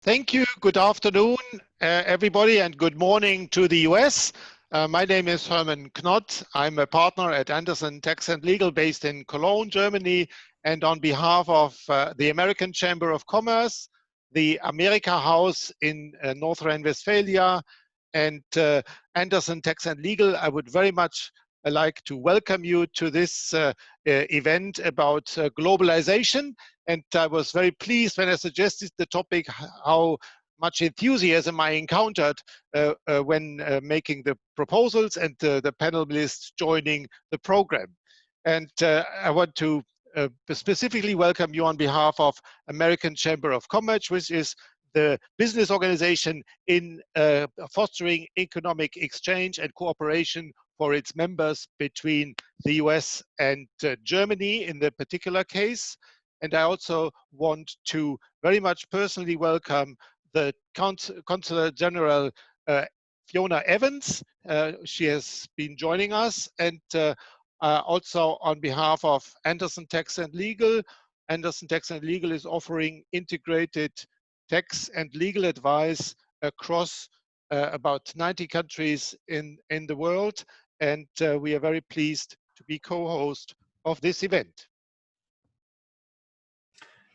Thank you. Good afternoon, everybody, and good morning to the US. My name is Herman Knott. I'm a partner at Andersen Tax Legal based in Cologne, Germany. And on behalf of the American Chamber of Commerce, the America House in North Rhine-Westphalia, and Andersen Tax Legal, I would very much like to welcome you to this event about globalization. And I was very pleased when I suggested the topic, how much enthusiasm I encountered when making the proposals and the panelists joining the program. And I want to specifically welcome you on behalf of American Chamber of Commerce, which is the business organization in fostering economic exchange and cooperation for its members between the US and Germany in the particular case. And I also want to very much personally welcome the Consular General Fiona Evans. She has been joining us, and also on behalf of Andersen Tax Legal. Andersen Tax Legal is offering integrated tax and legal advice across about 90 countries in the world. And we are very pleased to be co-host of this event.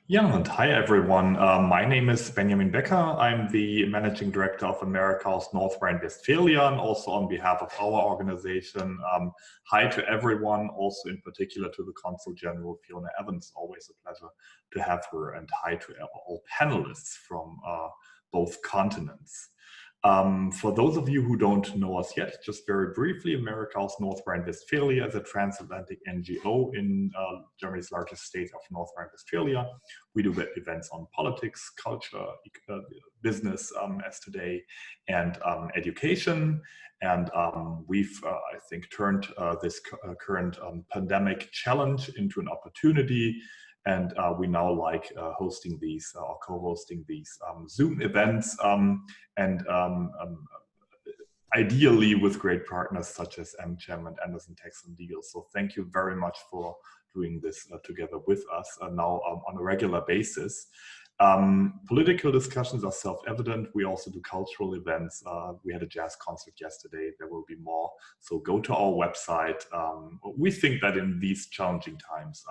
Yeah, and hi everyone. My name is Benjamin Becker. I'm the Managing Director of America's North Rhine-Westphalia, and also on behalf of our organization, hi to everyone, also in particular to the Consul General Fiona Evans. Always a pleasure to have her, and hi to all panelists from both continents. For those of you who don't know us yet, just very briefly, America's North Rhine-Westphalia is a transatlantic NGO in Germany's largest state of North Rhine-Westphalia. We do events on politics, culture, business as today, and education. And we've, I think, turned this current pandemic challenge into an opportunity. And we now like hosting these or co-hosting these Zoom events, and ideally with great partners such as AmCham and Andersen Tax Legal. So thank you very much for doing this together with us now on a regular basis. Political discussions are self-evident. We also do cultural events. We had a jazz concert yesterday. There will be more. So go to our website. We think that in these challenging times,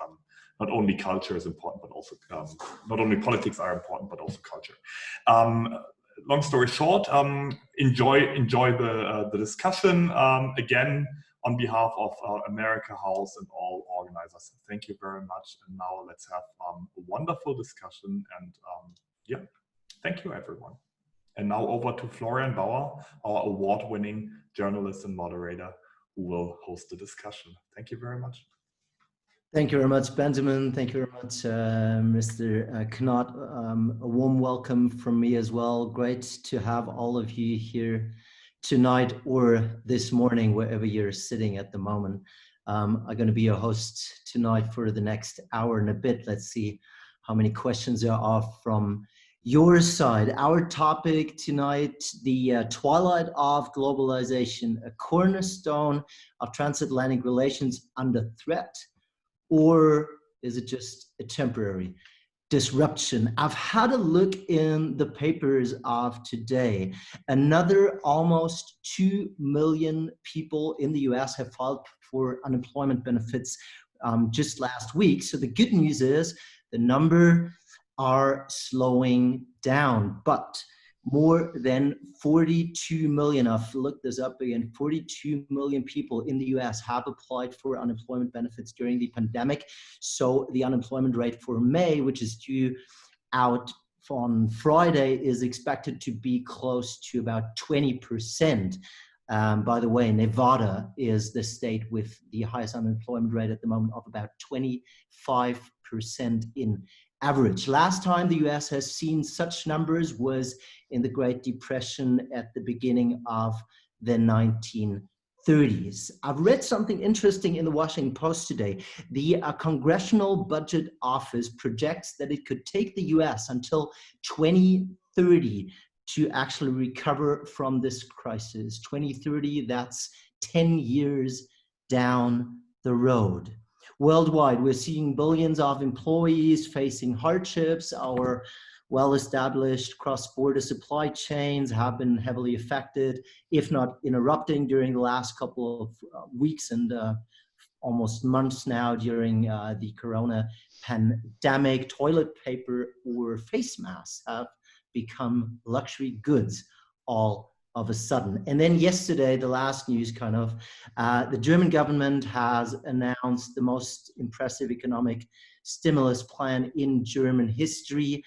not only culture is important, but also not only politics are important, but also culture. Long story short, enjoy the discussion. Again, on behalf of America House and all organizers, thank you very much. And now let's have a wonderful discussion. And yeah, thank you, everyone. And now over to Florian Bauer, our award-winning journalist and moderator, who will host the discussion. Thank you very much. Thank you very much, Benjamin. Thank you very much, Mr. Knott. A warm welcome from me as well. Great to have all of you here tonight or this morning, wherever you're sitting at the moment. I'm going to be your host tonight for the next hour and a bit. Let's see how many questions there are from your side. Our topic tonight, the Twilight of Globalization, a cornerstone of transatlantic relations under threat. Or is it just a temporary disruption? I've had a look in the papers of today. Another almost 2 million people in the US have filed for unemployment benefits just last week. So the good news is the number are slowing down, but more than 42 million, I've looked this up again, 42 million people in the US have applied for unemployment benefits during the pandemic. So the unemployment rate for May, which is due out on Friday, is expected to be close to about 20%. By the way, Nevada is the state with the highest unemployment rate at the moment of about 25% in average. Last time the US has seen such numbers was in the Great Depression at the beginning of the 1930s. I've read something interesting in the Washington Post today. The Congressional Budget Office projects that it could take the US until 2030 to actually recover from this crisis. 2030, that's 10 years down the road. Worldwide, we're seeing billions of employees facing hardships. Our well-established cross-border supply chains have been heavily affected, if not interrupting, during the last couple of weeks and almost months now during the corona pandemic. Toilet paper or face masks have become luxury goods all of a sudden. And then yesterday, the last news the German government has announced the most impressive economic stimulus plan in German history,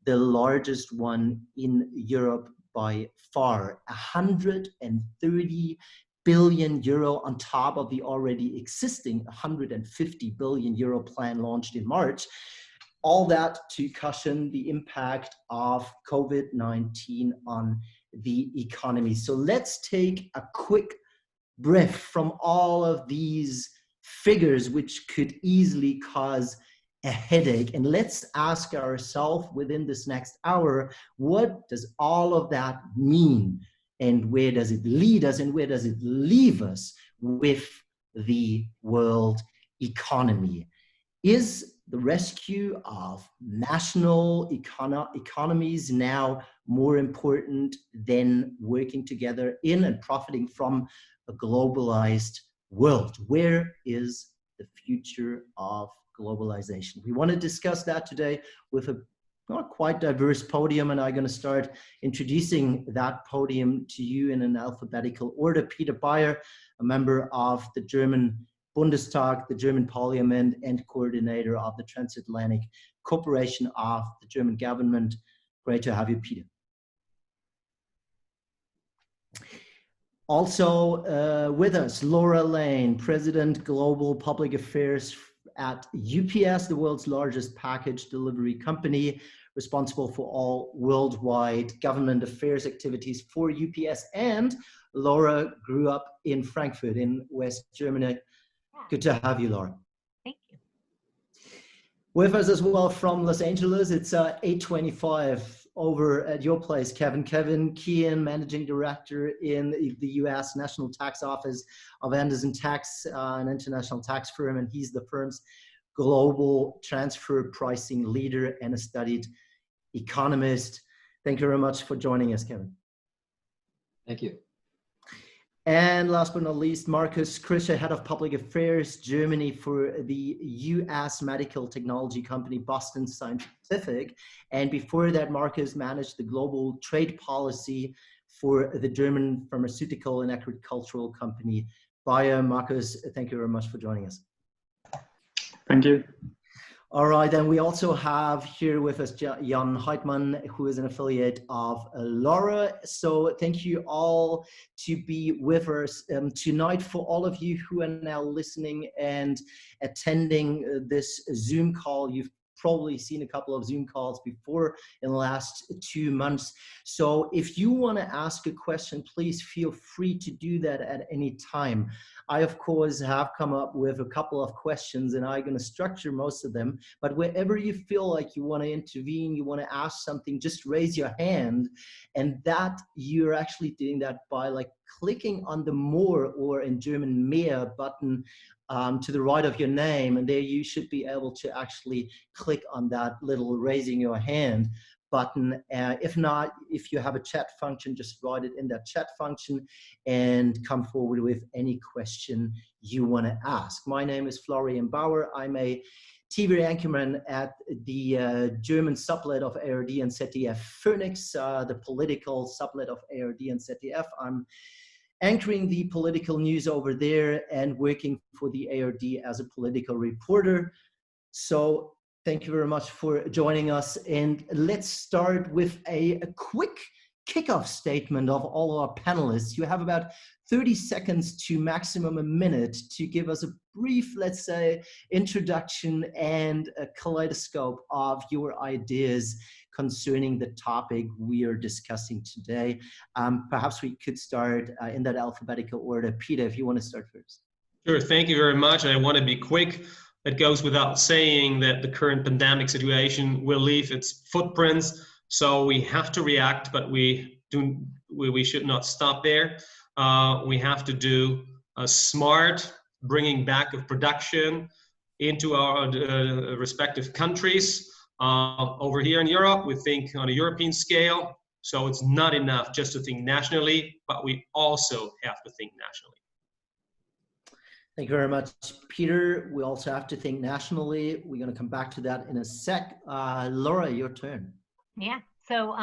the largest one in Europe by far, 130 billion euro on top of the already existing 150 billion euro plan launched in March. All that to cushion the impact of COVID-19 on the economy. So let's take a quick breath from all of these figures, which could easily cause a headache. And let's ask ourselves within this next hour, what does all of that mean? And where does it lead us? And where does it leave us with the world economy? Is the rescue of national economies now more important than working together in and profiting from a globalized world? Where is the future of globalization? We want to discuss that today with a not quite diverse podium, and I'm going to start introducing that podium to you in an alphabetical order. Peter Bayer, a member of the German Bundestag, the German Parliament, and coordinator of the Transatlantic Cooperation of the German government. Great to have you, Peter. Also with us, Laura Lane, President Global Public Affairs at UPS, the world's largest package delivery company, responsible for all worldwide government affairs activities for UPS. And Laura grew up in Frankfurt in West Germany. Good to have you, Laura. Thank you. With us as well from Los Angeles, it's 8:25 over at your place, Kevin. Kevin Keehan, Managing Director in the U.S. National Tax Office of Andersen Tax, an international tax firm, and he's the firm's global transfer pricing leader and a studied economist. Thank you very much for joining us, Kevin. Thank you. And last but not least, Markus Krischer, Head of Public Affairs, Germany for the U.S. medical technology company Boston Scientific. And before that, Markus managed the global trade policy for the German pharmaceutical and agricultural company Bayer. Markus, thank you very much for joining us. Thank you. All right, then we also have here with us Jan Heitmann, who is an affiliate of Laura. So thank you all to be with us tonight. For all of you who are now listening and attending this Zoom call, you've probably seen a couple of Zoom calls before in the last 2 months. So if you want to ask a question, please feel free to do that at any time. I, of course, have come up with a couple of questions and I'm going to structure most of them. But wherever you feel like you want to intervene, you want to ask something, just raise your hand. And that you're actually doing that by clicking on the more, or in German, mehr button to the right of your name. And there you should be able to actually click on that little raising your hand button. If not, if you have a chat function, just write it in that chat function and come forward with any question you want to ask. My name is Florian Bauer. I'm a TV anchorman at the German sublet of ARD and ZDF Phoenix, the political sublet of ARD and ZDF. I'm anchoring the political news over there and working for the ARD as a political reporter. So thank you very much for joining us. And let's start with a quick kickoff statement of all our panelists. You have about 30 seconds to maximum a minute to give us a brief, let's say, introduction and a kaleidoscope of your ideas concerning the topic we are discussing today. Perhaps we could start in that alphabetical order. Peter, if you want to start first. Sure, thank you very much. I want to be quick. It goes without saying that the current pandemic situation will leave its footprints. So we have to react, but we should not stop there. We have to do a smart bringing back of production into our respective countries. Over here in Europe, we think on a European scale. So it's not enough just to think nationally, but we also have to think nationally. Thank you very much, Peter. We also have to think nationally. We're going to come back to that in a sec. Laura, your turn. Yeah. So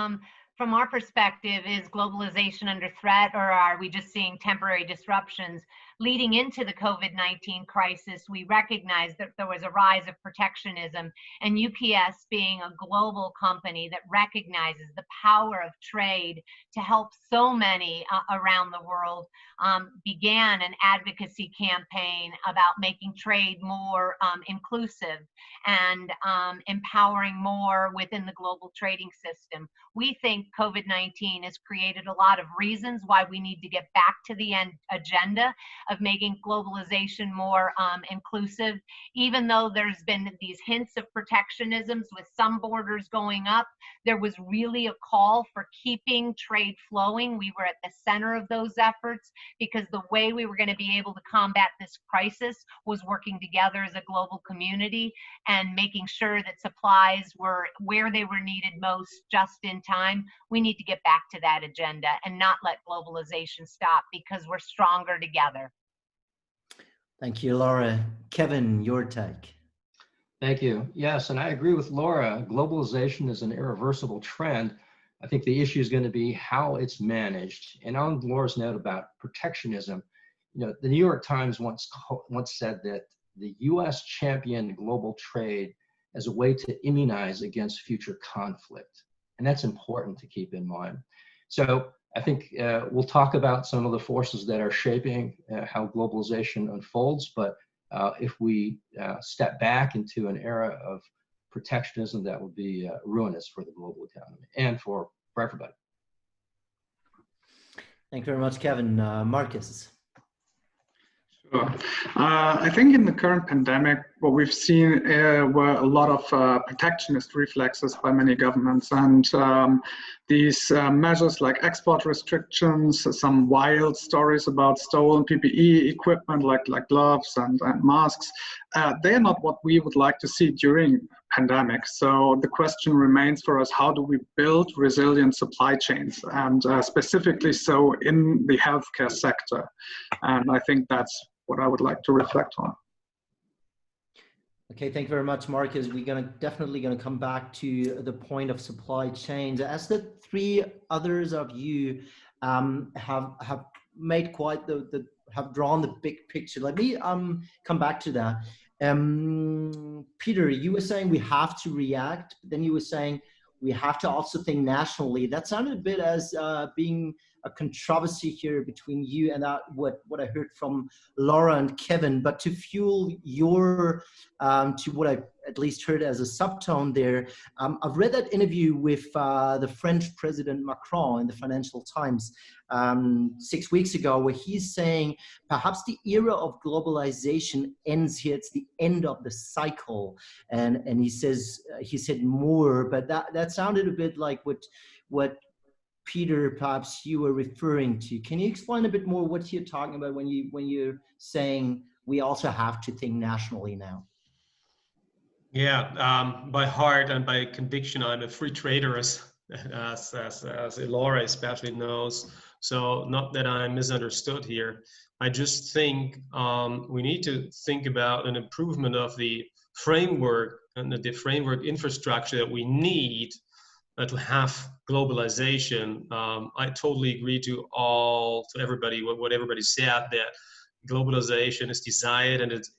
from our perspective, is globalization under threat, or are we just seeing temporary disruptions? Leading into the COVID-19 crisis, we recognized that there was a rise of protectionism, and UPS, being a global company that recognizes the power of trade to help so many around the world, began an advocacy campaign about making trade more inclusive and empowering more within the global trading system. We think COVID-19 has created a lot of reasons why we need to get back to the agenda of making globalization more inclusive. Even though there's been these hints of protectionisms with some borders going up, there was really a call for keeping trade flowing. We were at the center of those efforts because the way we were going to be able to combat this crisis was working together as a global community and making sure that supplies were where they were needed most, just in time. We need to get back to that agenda and not let globalization stop, because we're stronger together. Thank you, Laura. Kevin, your take. Thank you. Yes, and I agree with Laura. Globalization is an irreversible trend. I think the issue is going to be how it's managed. And on Laura's note about protectionism, you know, the New York Times once said that the U.S. championed global trade as a way to immunize against future conflict. And that's important to keep in mind. So I think we'll talk about some of the forces that are shaping how globalization unfolds, but if we step back into an era of protectionism, that would be ruinous for the global economy and for everybody. Thank you very much, Kevin. Markus. Sure. I think in the current pandemic, what we've seen were a lot of protectionist reflexes by many governments, and these measures like export restrictions, some wild stories about stolen PPE equipment like gloves and masks, they're not what we would like to see during pandemic. So the question remains for us, how do we build resilient supply chains, and specifically so in the healthcare sector? And I think that's what I would like to reflect on. Okay, thank you very much, Markus. We're definitely gonna come back to the point of supply chains. As the three others of you have made quite have drawn the big picture. Let me come back to that. Peter, you were saying we have to react, but then you were saying we have to also think nationally. That sounded a bit as being a controversy here between you and what I heard from Laura and Kevin. But to fuel your, to what I at least heard as a subtone there, I've read that interview with the French President Macron in the Financial Times 6 weeks ago, where he's saying perhaps the era of globalization ends here. It's the end of the cycle, and he said more, but that sounded a bit like what Peter, perhaps you were referring to. Can you explain a bit more what you're talking about when you're saying we also have to think nationally now? Yeah, by heart and by conviction, I'm a free trader, as Laura especially knows. So not that I'm misunderstood here. I just think we need to think about an improvement of the framework and the framework infrastructure that we need to have globalization. I totally agree to everybody, what everybody said, that globalization is desired and it's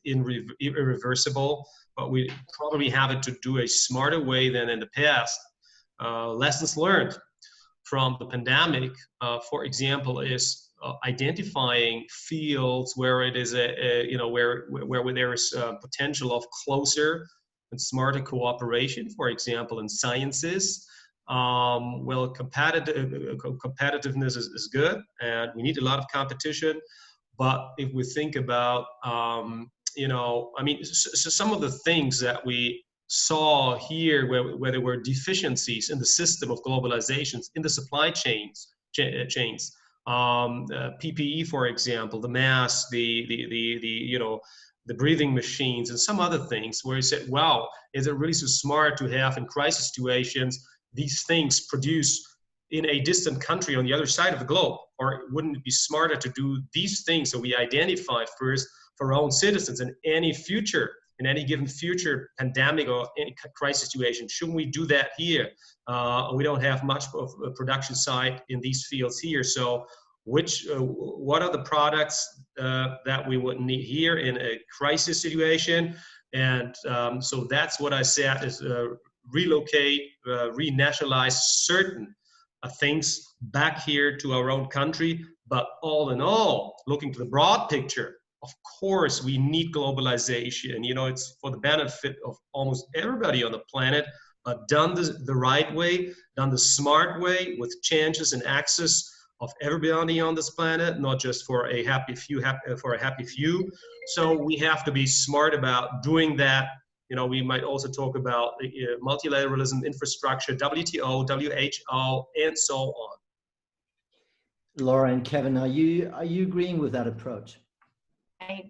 irreversible, but we probably have it to do a smarter way than in the past. Lessons learned from the pandemic, for example, is identifying fields where it is where there is potential of closer and smarter cooperation, for example, in sciences. Well, competitiveness is good, and we need a lot of competition. But if we think about, so some of the things that we saw here, where there were deficiencies in the system of globalizations, in the supply chains, PPE, for example, the masks, the the breathing machines and some other things, where he said, wow, is it really so smart to have in crisis situations these things produced in a distant country on the other side of the globe? Or wouldn't it be smarter to do these things so we identify first for our own citizens in any given future pandemic or any crisis situation? Shouldn't we do that here? We don't have much of a production side in these fields here. So what are the products that we would need here in a crisis situation? And so that's what I said is relocate, renationalize certain things back here to our own country. But all in all, looking to the broad picture, of course, we need globalization. You know, it's for the benefit of almost everybody on the planet, but done the right way, done the smart way, with chances and access of everybody on this planet, not just for a happy few. So we have to be smart about doing that. You know, we might also talk about multilateralism, infrastructure, WTO, WHO, and so on. Laura and Kevin, are you agreeing with that approach?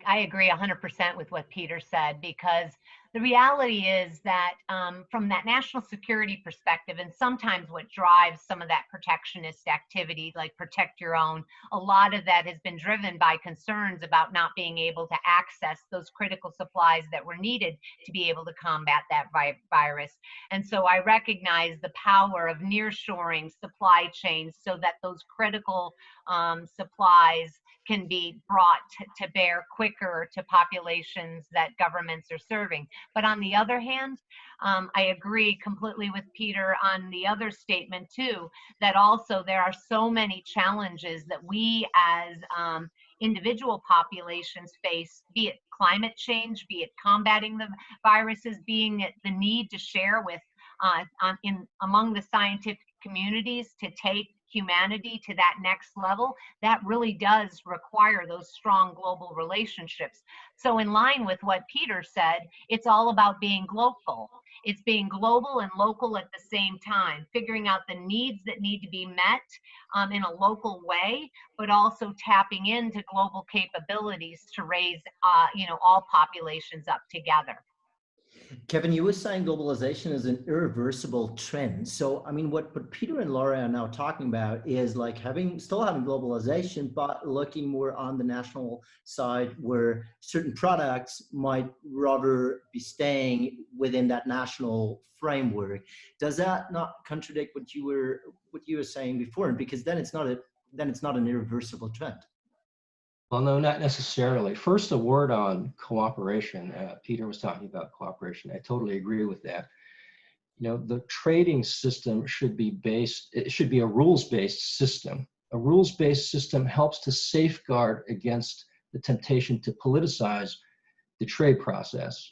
I agree 100% with what Peter said, because the reality is that from that national security perspective, and sometimes what drives some of that protectionist activity, like protect your own, a lot of that has been driven by concerns about not being able to access those critical supplies that were needed to be able to combat that virus. And so I recognize the power of nearshoring supply chains so that those critical supplies can be brought to bear quicker to populations that governments are serving. But on the other hand, I agree completely with Peter on the other statement too, that also there are so many challenges that we as individual populations face, be it climate change, be it combating the viruses, being it the need to share with among the scientific communities to take humanity to that next level. That really does require those strong global relationships. So in line with what Peter said, it's all about being local. It's being global and local at the same time, figuring out the needs that need to be met in a local way, but also tapping into global capabilities to raise all populations up together. Kevin, you were saying globalization is an irreversible trend. So, I mean, what Peter and Laura are now talking about is like still having globalization, but looking more on the national side where certain products might rather be staying within that national framework. Does that not contradict what you were saying before? Because then it's not an irreversible trend. Well, no, not necessarily. First, a word on cooperation. Peter was talking about cooperation. I totally agree with that. You know, the trading system should be a rules-based system. A rules-based system helps to safeguard against the temptation to politicize the trade process.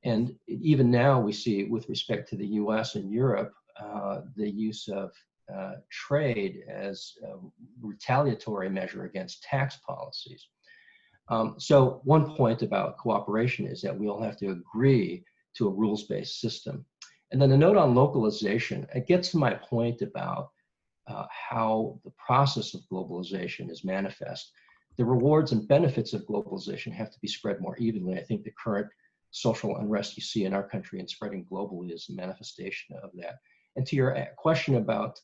And even now we see, with respect to the US and Europe, the use of trade as a retaliatory measure against tax policies. So one point about cooperation is that we all have to agree to a rules-based system. And then a note on localization, it gets to my point about how the process of globalization is manifest. The rewards and benefits of globalization have to be spread more evenly. I think the current social unrest you see in our country and spreading globally is a manifestation of that. And to your question about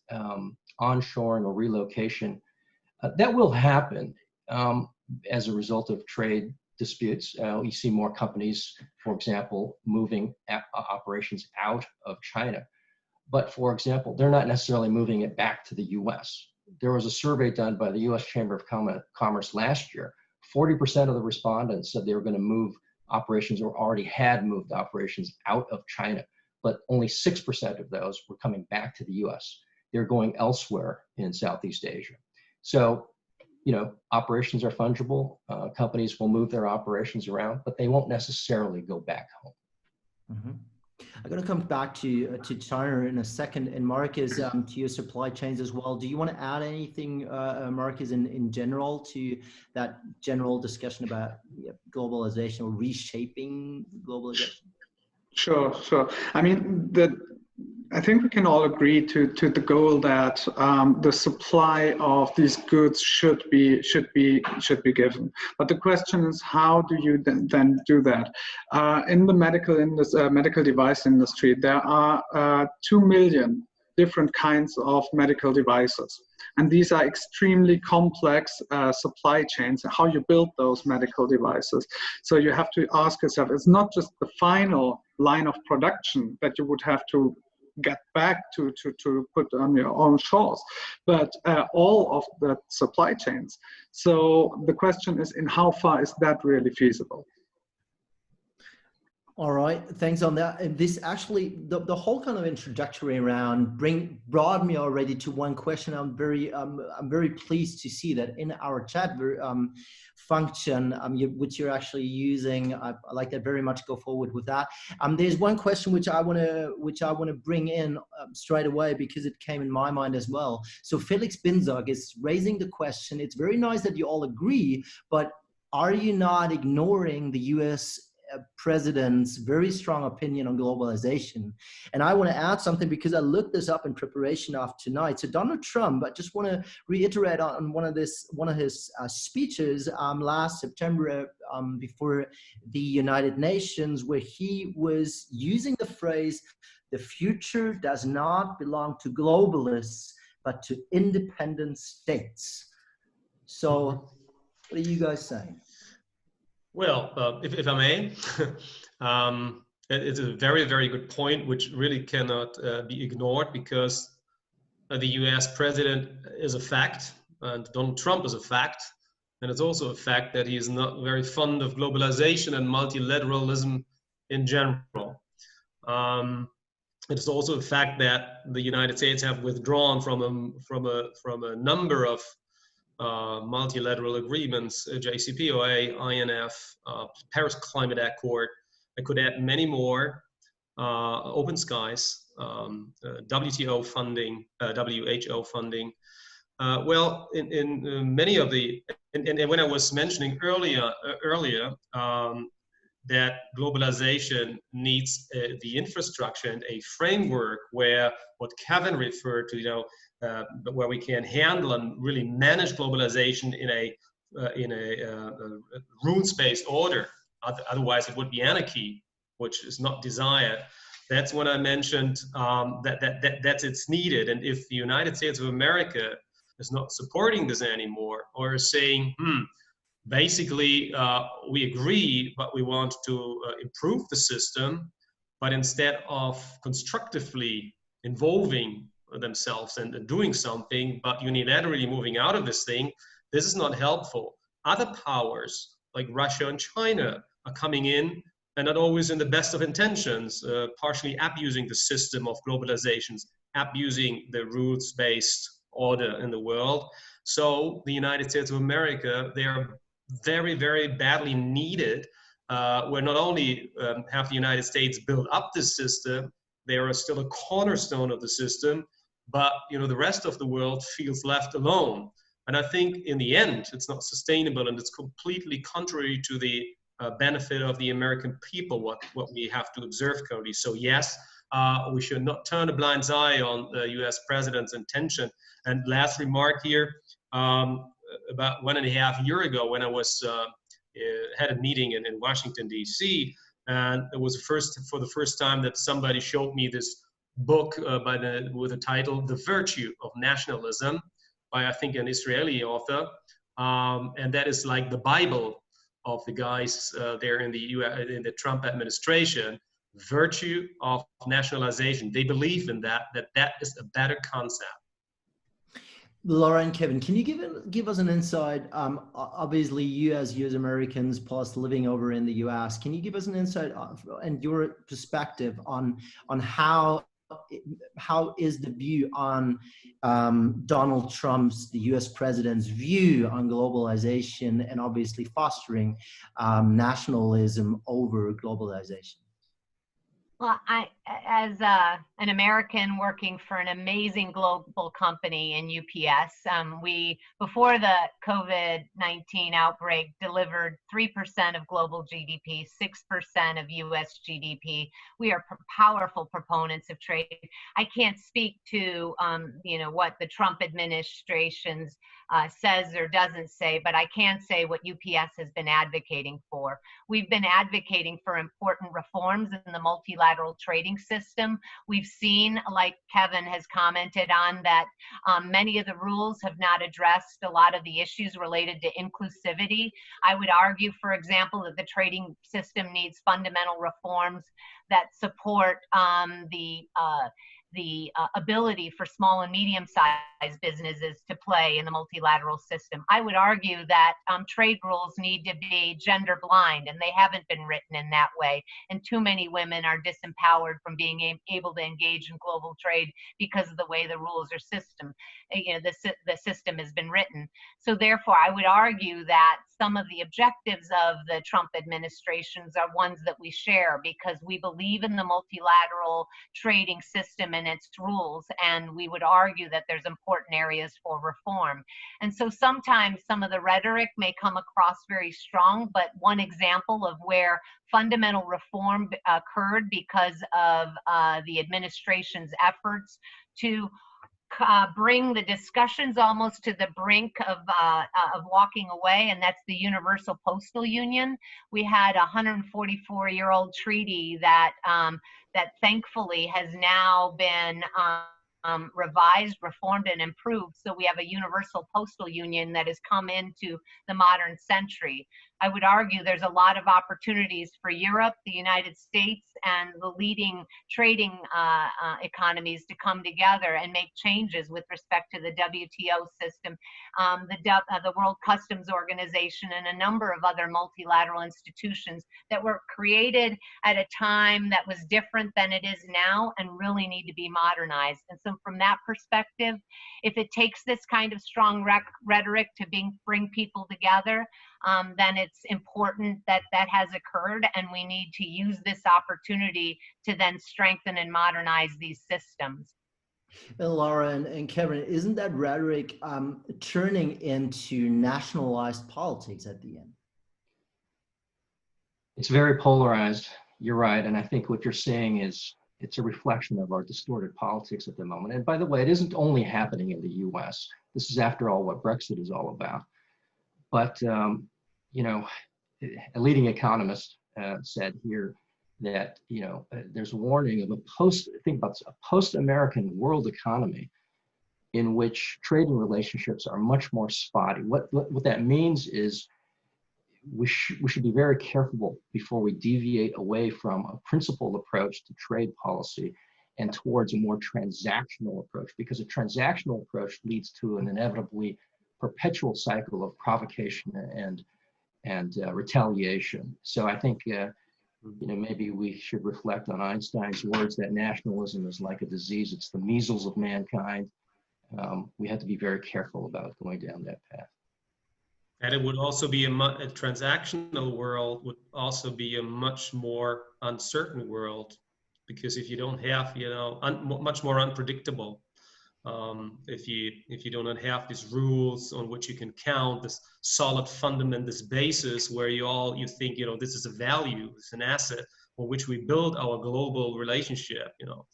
onshoring or relocation, that will happen as a result of trade disputes. You see more companies, for example, moving operations out of China. But for example, they're not necessarily moving it back to the US. There was a survey done by the US Chamber of Commerce last year. 40% of the respondents said they were going to move operations or already had moved operations out of China. But only 6% of those were coming back to the US. They're going elsewhere in Southeast Asia. So, you know, operations are fungible. Companies will move their operations around, but they won't necessarily go back home. Mm-hmm. I'm going to come back to China in a second. And Markus, to your supply chains as well. Do you want to add anything, Markus, in general to that general discussion about globalization or reshaping globalization? Sure. I mean, the I think we can all agree to the goal that the supply of these goods should be given. But the question is, how do you then do that? In the medical device industry, there are 2 million different kinds of medical devices. And these are extremely complex supply chains, how you build those medical devices. So you have to ask yourself, it's not just the final line of production that you would have to get back to put on your own shores, but all of the supply chains. So the question is, in how far is that really feasible? All right, thanks on that. And this actually, the whole kind of introductory round brought me already to one question. I'm very pleased to see that in our chat function, which you're actually using. I like that very much. Go forward with that. There's one question which I want to bring in straight away because it came in my mind as well. So Felix Binzog is raising the question. It's very nice that you all agree, but are you not ignoring the U.S. President's very strong opinion on globalization? And I want to add something because I looked this up in preparation of tonight. So Donald Trump, I just want to reiterate on one of his speeches last September before the United Nations, where he was using the phrase, "The future does not belong to globalists, but to independent states." So what are you guys saying? Well, if I may, it's a very, very good point, which really cannot be ignored, because the US president is a fact, and Donald Trump is a fact. And it's also a fact that he is not very fond of globalization and multilateralism in general. It is also a fact that the United States have withdrawn from a number of multilateral agreements, JCPOA, INF, Paris Climate Accord. I could add many more, open skies, WTO funding, WHO funding. Well, in many of the, and when I was mentioning earlier that globalization needs the infrastructure and a framework where what Kevin referred to, where we can handle and really manage globalization in a rules-based order. Otherwise, it would be anarchy, which is not desired. That's when I mentioned that it's needed. And if the United States of America is not supporting this anymore, or is saying, basically, we agree, but we want to improve the system, but instead of constructively involving themselves and doing something, but unilaterally moving out of this thing, this is not helpful. Other powers like Russia and China are coming in, and not always in the best of intentions, partially abusing the system of globalizations, abusing the rules-based order in the world. So the United States of America, they are very, very badly needed, where not only have the United States built up this system, they are still a cornerstone of the system, but the rest of the world feels left alone. And I think in the end, it's not sustainable, and it's completely contrary to the benefit of the American people, what we have to observe currently. So yes, we should not turn a blind eye on the US president's intention. And last remark here, about 1.5 years ago, when I was had a meeting in Washington, D.C., and it was for the first time that somebody showed me this book with the title "The Virtue of Nationalism" by, I think, an Israeli author, and that is like the Bible of the guys there in the Trump administration. Virtue of nationalization. They believe in that is a better concept. Laura and Kevin, can you give us an insight? Obviously, you as US Americans plus living over in the US, can you give us an insight and your perspective on how is the view on Donald Trump's, the US president's view on globalization and obviously fostering nationalism over globalization? Well, as an American working for an amazing global company in UPS, we, before the COVID-19 outbreak, delivered 3% of global GDP, 6% of US GDP. We are powerful proponents of trade. I can't speak to, you know, what the Trump administration's says or doesn't say, but I can say what UPS has been advocating for. We've been advocating for important reforms in the multilateral trading system. We've seen, like Kevin has commented on, that many of the rules have not addressed a lot of the issues related to inclusivity. I would argue, for example, that the trading system needs fundamental reforms that support the ability for small and medium-sized businesses to play in the multilateral system. I would argue that trade rules need to be gender blind, and they haven't been written in that way. And too many women are disempowered from being able to engage in global trade because of the way the rules are the system has been written. So therefore, I would argue that some of the objectives of the Trump administrations are ones that we share, because we believe in the multilateral trading system and its rules, and we would argue that there's important areas for reform. And so sometimes some of the rhetoric may come across very strong, but one example of where fundamental reform occurred because of the administration's efforts to bring the discussions almost to the brink of walking away, and that's the Universal Postal Union. We had a 144-year-old treaty that that thankfully has now been revised, reformed, and improved. So we have a universal postal union that has come into the modern century. I would argue there's a lot of opportunities for Europe, the United States, and the leading trading economies to come together and make changes with respect to the WTO system, the World Customs Organization, and a number of other multilateral institutions that were created at a time that was different than it is now and really need to be modernized. And so from that perspective, if it takes this kind of strong rhetoric to bring people together, then it's important that that has occurred, and we need to use this opportunity to then strengthen and modernize these systems. And Laura and Kevin, isn't that rhetoric turning into nationalized politics at the end? It's very polarized, you're right, and I think what you're saying is it's a reflection of our distorted politics at the moment. And by the way, it isn't only happening in the US. This is, after all, what Brexit is all about. But, you know, a leading economist said here that, you know, there's a warning of a post-American world economy in which trading relationships are much more spotty. What that means is we should be very careful before we deviate away from a principled approach to trade policy and towards a more transactional approach, because a transactional approach leads to an inevitably perpetual cycle of provocation and retaliation. So I think you know, maybe we should reflect on Einstein's words that nationalism is like a disease. It's the measles of mankind. We have to be very careful about going down that path. And it would also be a transactional world would also be a much more uncertain world, because if you don't have, you know, much more unpredictable. If you do not have these rules on which you can count, this solid fundament, this basis where you think, you know, this is a value, it's an asset on which we build our global relationship, you know.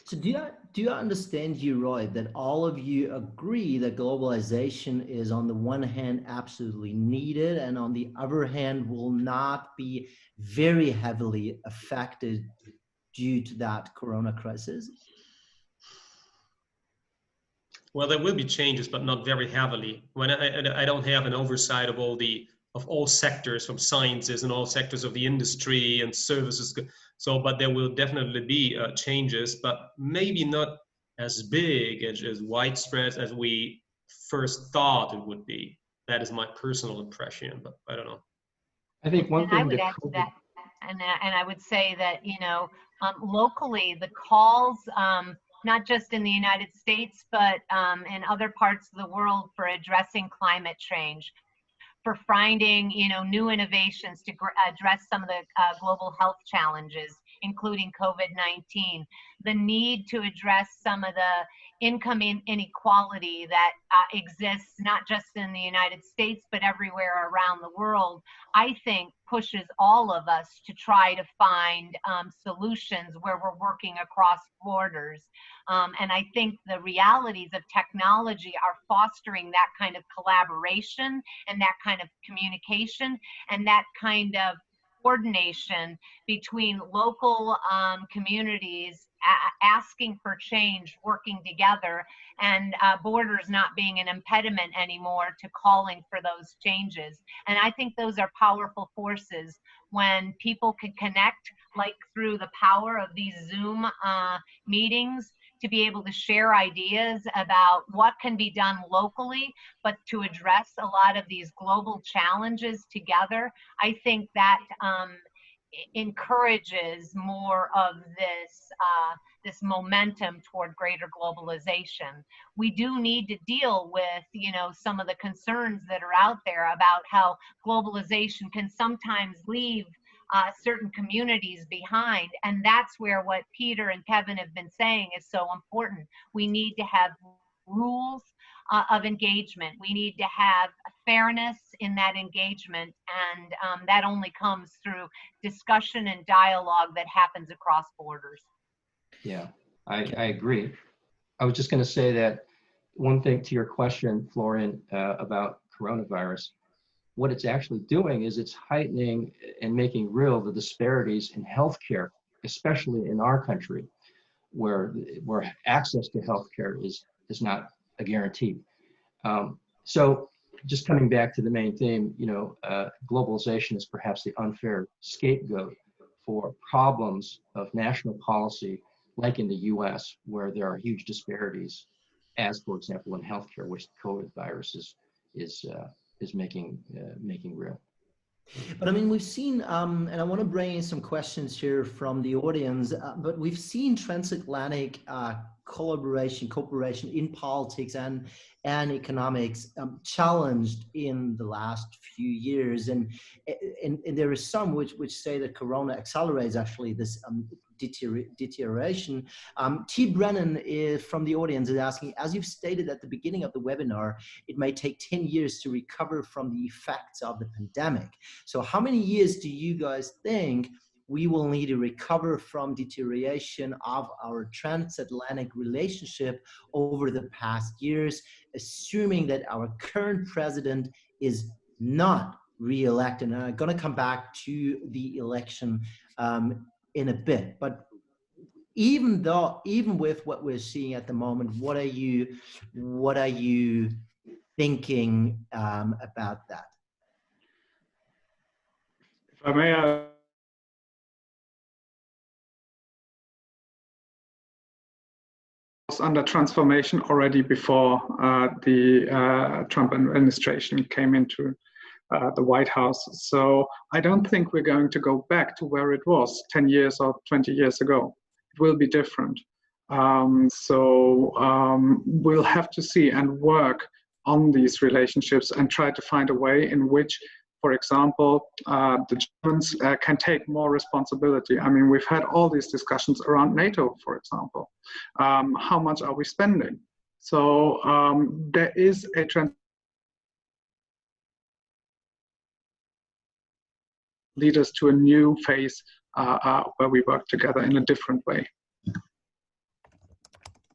So do you understand you right that all of you agree that globalization is on the one hand absolutely needed, and on the other hand will not be very heavily affected due to that corona crisis? Well, there will be changes, but not very heavily. When I don't have an oversight of all sectors, from sciences and all sectors of the industry and services. So, but there will definitely be changes, but maybe not as big, as widespread as we first thought it would be. That is my personal impression, but I don't know. I think one thing I would add to that, and I would say that, you know, locally the calls, not just in the United States, but in other parts of the world, for addressing climate change, for finding, you know, new innovations to address some of the global health challenges, including COVID-19. The need to address some of the income inequality that exists not just in the United States, but everywhere around the world, I think pushes all of us to try to find solutions where we're working across borders. And I think the realities of technology are fostering that kind of collaboration and that kind of communication and that kind of coordination between local communities asking for change, working together, and borders not being an impediment anymore to calling for those changes. And I think those are powerful forces when people can connect, like through the power of these Zoom meetings, to be able to share ideas about what can be done locally, but to address a lot of these global challenges together. I think that encourages more of this momentum toward greater globalization. We do need to deal with, some of the concerns that are out there about how globalization can sometimes leave certain communities behind. And that's where what Peter and Kevin have been saying is so important. We need to have rules of engagement. We need to have fairness in that engagement, and that only comes through discussion and dialogue that happens across borders. Yeah, I agree. I was just going to say that one thing to your question, Florian, about coronavirus, what it's actually doing is it's heightening and making real the disparities in healthcare, especially in our country, where access to healthcare is not a guarantee. So just coming back to the main theme, globalization is perhaps the unfair scapegoat for problems of national policy, like in the US, where there are huge disparities, as for example in healthcare, which the COVID virus is making real. But I mean, we've seen, and I want to bring in some questions here from the audience, but we've seen transatlantic cooperation in politics and economics challenged in the last few years. And there is some which say that Corona accelerates actually this deterioration. T. Brennan from the audience is asking, as you've stated at the beginning of the webinar, it may take 10 years to recover from the effects of the pandemic. So how many years do you guys think we will need to recover from deterioration of our transatlantic relationship over the past years, assuming that our current president is not re-elected? And I'm going to come back to the election in a bit, but even with what we're seeing at the moment, what are you thinking about that? If I may, was under transformation already before the Trump administration came into the White House. So I don't think we're going to go back to where it was 10 years or 20 years ago. It will be different. We'll have to see and work on these relationships and try to find a way in which, for example, the Germans can take more responsibility. I mean, we've had all these discussions around NATO, for example. How much are we spending? So there is a lead us to a new phase where we work together in a different way.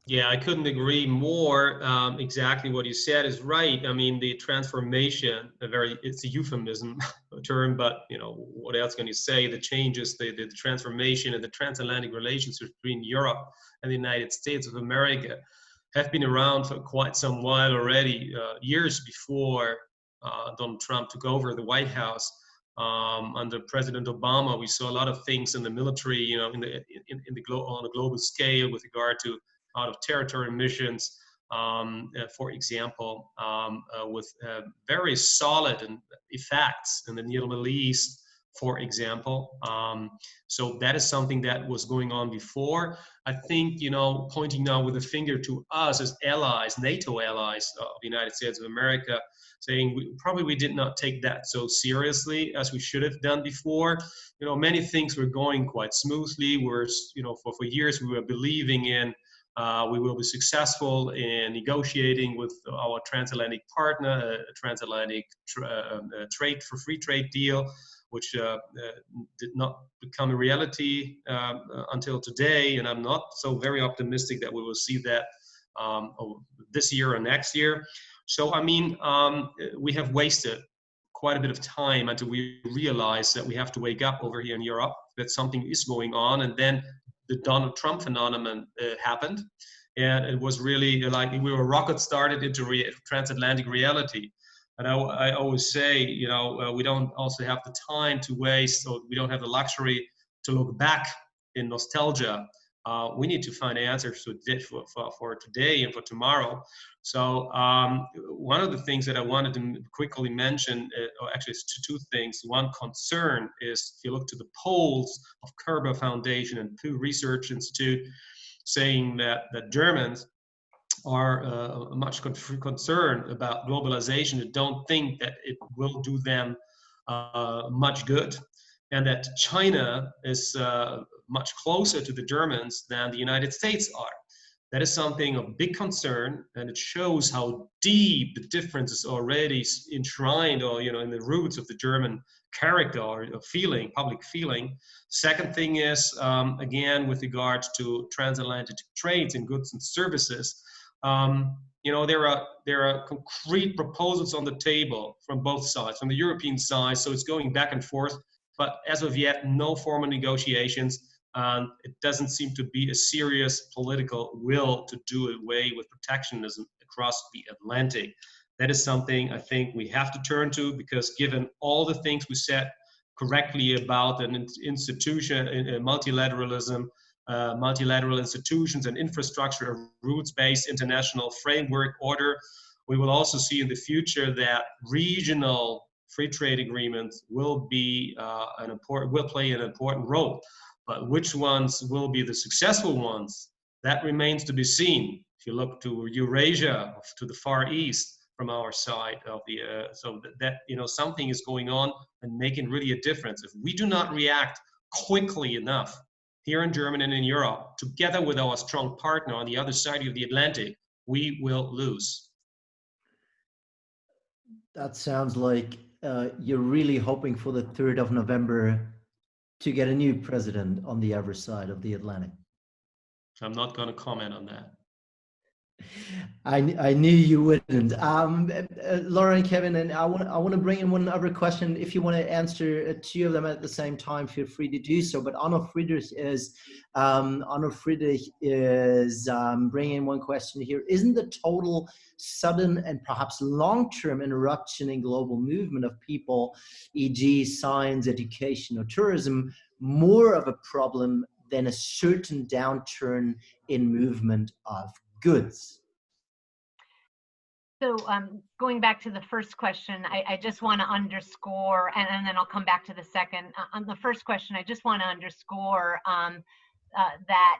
Yeah, I couldn't agree more. Exactly what you said is right. I mean, the transformation, it's a euphemism term, but what else can you say? The changes, the transformation and the transatlantic relations between Europe and the United States of America have been around for quite some while already. Years before Donald Trump took over the White House, under President Obama, we saw a lot of things in the military, on a global scale with regard to out of territory missions, for example, with very solid effects in the Middle East, for example. So that is something that was going on before. I think, pointing now with a finger to us as allies, NATO allies of the United States of America, saying we did not take that so seriously as we should have done before. Many things were going quite smoothly. For years we were believing in we will be successful in negotiating with our transatlantic partner, a transatlantic free trade deal, which did not become a reality until today. And I'm not so very optimistic that we will see that this year or next year. So, we have wasted quite a bit of time until we realize that we have to wake up over here in Europe, that something is going on. And then the Donald Trump phenomenon happened. And it was really like we were rocket started into transatlantic reality. And I always say, we don't also have the time to waste, or we don't have the luxury to look back in nostalgia. We need to find answers for today and for tomorrow. So one of the things that I wanted to quickly mention, actually it's two things. One concern is, if you look to the polls of Kerber Foundation and Pew Research Institute, saying that Germans are much concerned about globalization and don't think that it will do them much good, and that China is much closer to the Germans than the United States are. That is something of big concern, and it shows how deep the difference is already enshrined, or in the roots of the German character or feeling, public feeling. Second thing is, again, with regards to transatlantic trades in goods and services, there are concrete proposals on the table from both sides, from the European side, so it's going back and forth, but as of yet, no formal negotiations. It doesn't seem to be a serious political will to do away with protectionism across the Atlantic. That is something I think we have to turn to, because given all the things we said correctly about an institution, multilateralism, multilateral institutions and infrastructure, a roots-based international framework order, we will also see in the future that regional free trade agreements will be play an important role. But which ones will be the successful ones, that remains to be seen. If you look to Eurasia, to the Far East from our side of the, something is going on and making really a difference. If we do not react quickly enough here in Germany and in Europe, together with our strong partner on the other side of the Atlantic, we will lose. That sounds like you're really hoping for the 3rd of November to get a new president on the other side of the Atlantic. I'm not going to comment on that. I knew you wouldn't. Laura and Kevin, and I want to bring in one other question. If you want to answer two of them at the same time, feel free to do so. But Anna Friedrich is bringing in one question here. Isn't the total sudden and perhaps long-term interruption in global movement of people, e.g. science, education, or tourism, more of a problem than a certain downturn in movement of goods? So going back to the first question, I just want to underscore, and then I'll come back to the second. On the first question, I just want to underscore that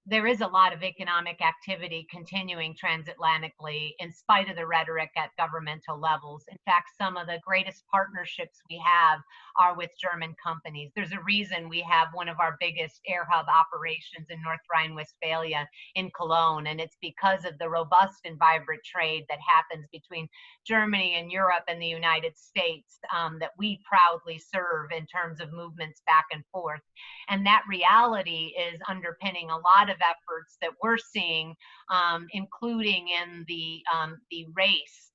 there is a lot of economic activity continuing transatlantically in spite of the rhetoric at governmental levels. In fact, some of the greatest partnerships we have are with German companies. There's a reason we have one of our biggest air hub operations in North Rhine-Westphalia in Cologne, and it's because of the robust and vibrant trade that happens between Germany and Europe and the United States that we proudly serve in terms of movements back and forth. And that reality is underpinning a lot of efforts that we're seeing, including in the race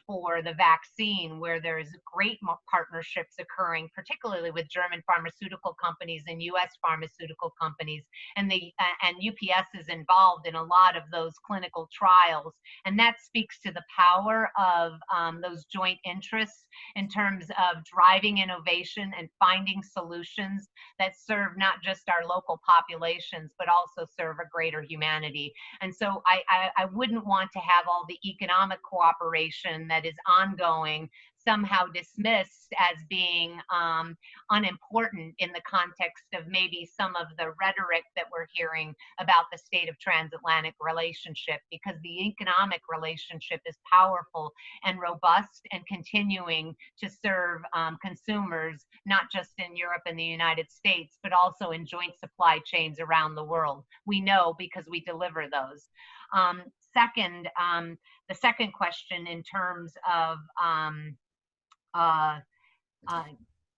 for the vaccine, where there's great partnerships occurring, particularly with German pharmaceutical companies and U.S. pharmaceutical companies, and UPS is involved in a lot of those clinical trials, and that speaks to the power of those joint interests in terms of driving innovation and finding solutions that serve not just our local populations, but also serve a greater humanity. And so I wouldn't want to have all the economic cooperation situation that is ongoing somehow dismissed as being unimportant in the context of maybe some of the rhetoric that we're hearing about the state of transatlantic relationship, because the economic relationship is powerful and robust and continuing to serve consumers, not just in Europe and the United States, but also in joint supply chains around the world. We know because we deliver those. Second, the second question in terms of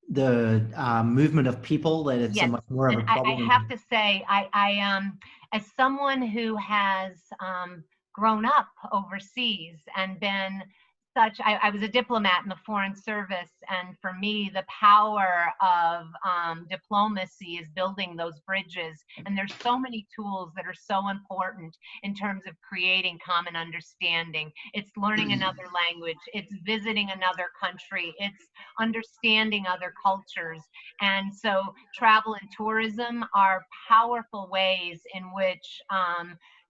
the movement of people, that it's yes, much more of a problem. I have to say, as someone who has grown up overseas and been such, I was a diplomat in the Foreign Service, and for me, the power of diplomacy is building those bridges. And there's so many tools that are so important in terms of creating common understanding. It's learning another language, it's visiting another country, it's understanding other cultures. And so travel and tourism are powerful ways in which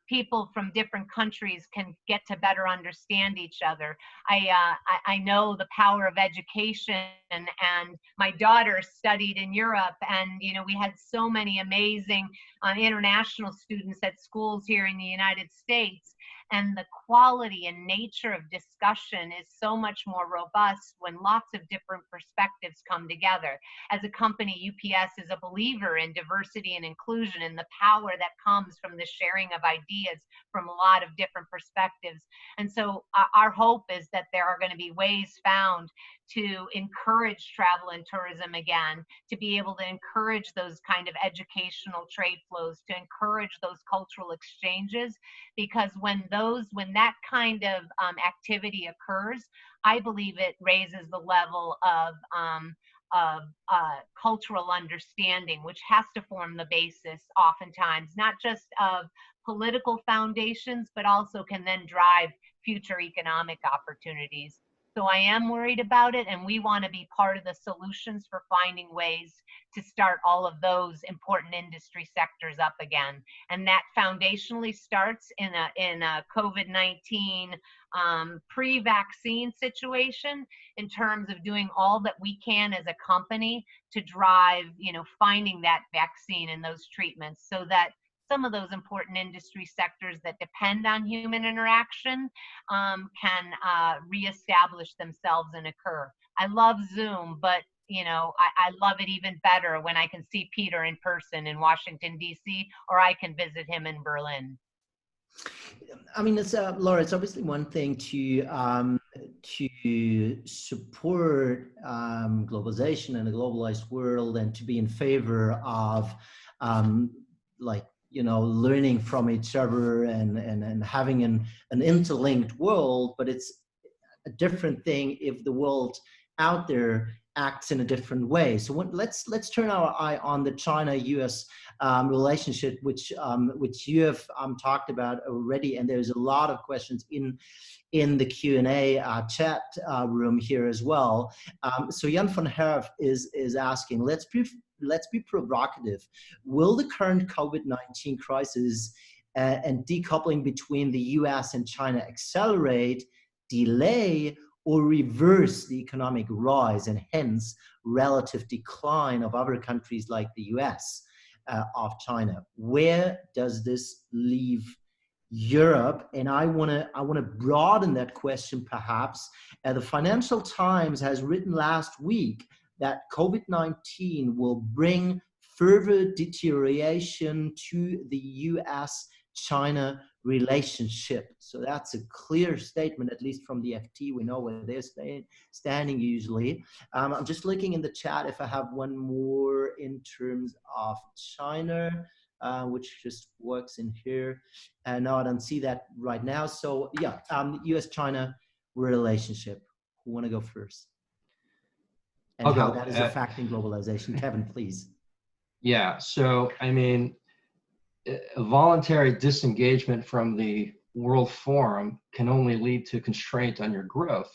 people from different countries can get to better understand each other. I know the power of education, and my daughter studied in Europe, and we had so many amazing international students at schools here in the United States. And the quality and nature of discussion is so much more robust when lots of different perspectives come together. As a company, UPS is a believer in diversity and inclusion and the power that comes from the sharing of ideas from a lot of different perspectives. And so our hope is that there are going to be ways found to encourage travel and tourism again, to be able to encourage those kind of educational trade flows, to encourage those cultural exchanges, because when that kind of activity occurs, I believe it raises the level of cultural understanding, which has to form the basis oftentimes, not just of political foundations, but also can then drive future economic opportunities. So I am worried about it, and we want to be part of the solutions for finding ways to start all of those important industry sectors up again. And that foundationally starts in a COVID-19 pre-vaccine situation, in terms of doing all that we can as a company to drive, finding that vaccine and those treatments, so that some of those important industry sectors that depend on human interaction can reestablish themselves and occur. I love Zoom, but I love it even better when I can see Peter in person in Washington, D.C., or I can visit him in Berlin. I mean, it's Laura, it's obviously one thing to support globalization and a globalized world, and to be in favor of learning from each other and having an interlinked world. But it's a different thing if the world out there acts in a different way. So let's turn our eye on the China-US relationship, which you have talked about already, and there's a lot of questions in the Q&A chat room here as well. So Jan van Herf is asking, let's be provocative. Will the current COVID-19 crisis and decoupling between the US and China accelerate, delay, or reverse the economic rise and hence relative decline of other countries like the US of China? Where does this leave Europe? And I want to broaden that question perhaps. The Financial Times has written last week that COVID-19 will bring further deterioration to the US-China relationship. So that's a clear statement, at least from the FT. We know where they're standing usually. I'm just looking in the chat if I have one more in terms of China, which just works in here. No, I don't see that right now. So yeah, US-China relationship. Who want to go first? And how that is affecting globalization. Kevin, please. Yeah, so I mean, a voluntary disengagement from the World Forum can only lead to constraint on your growth.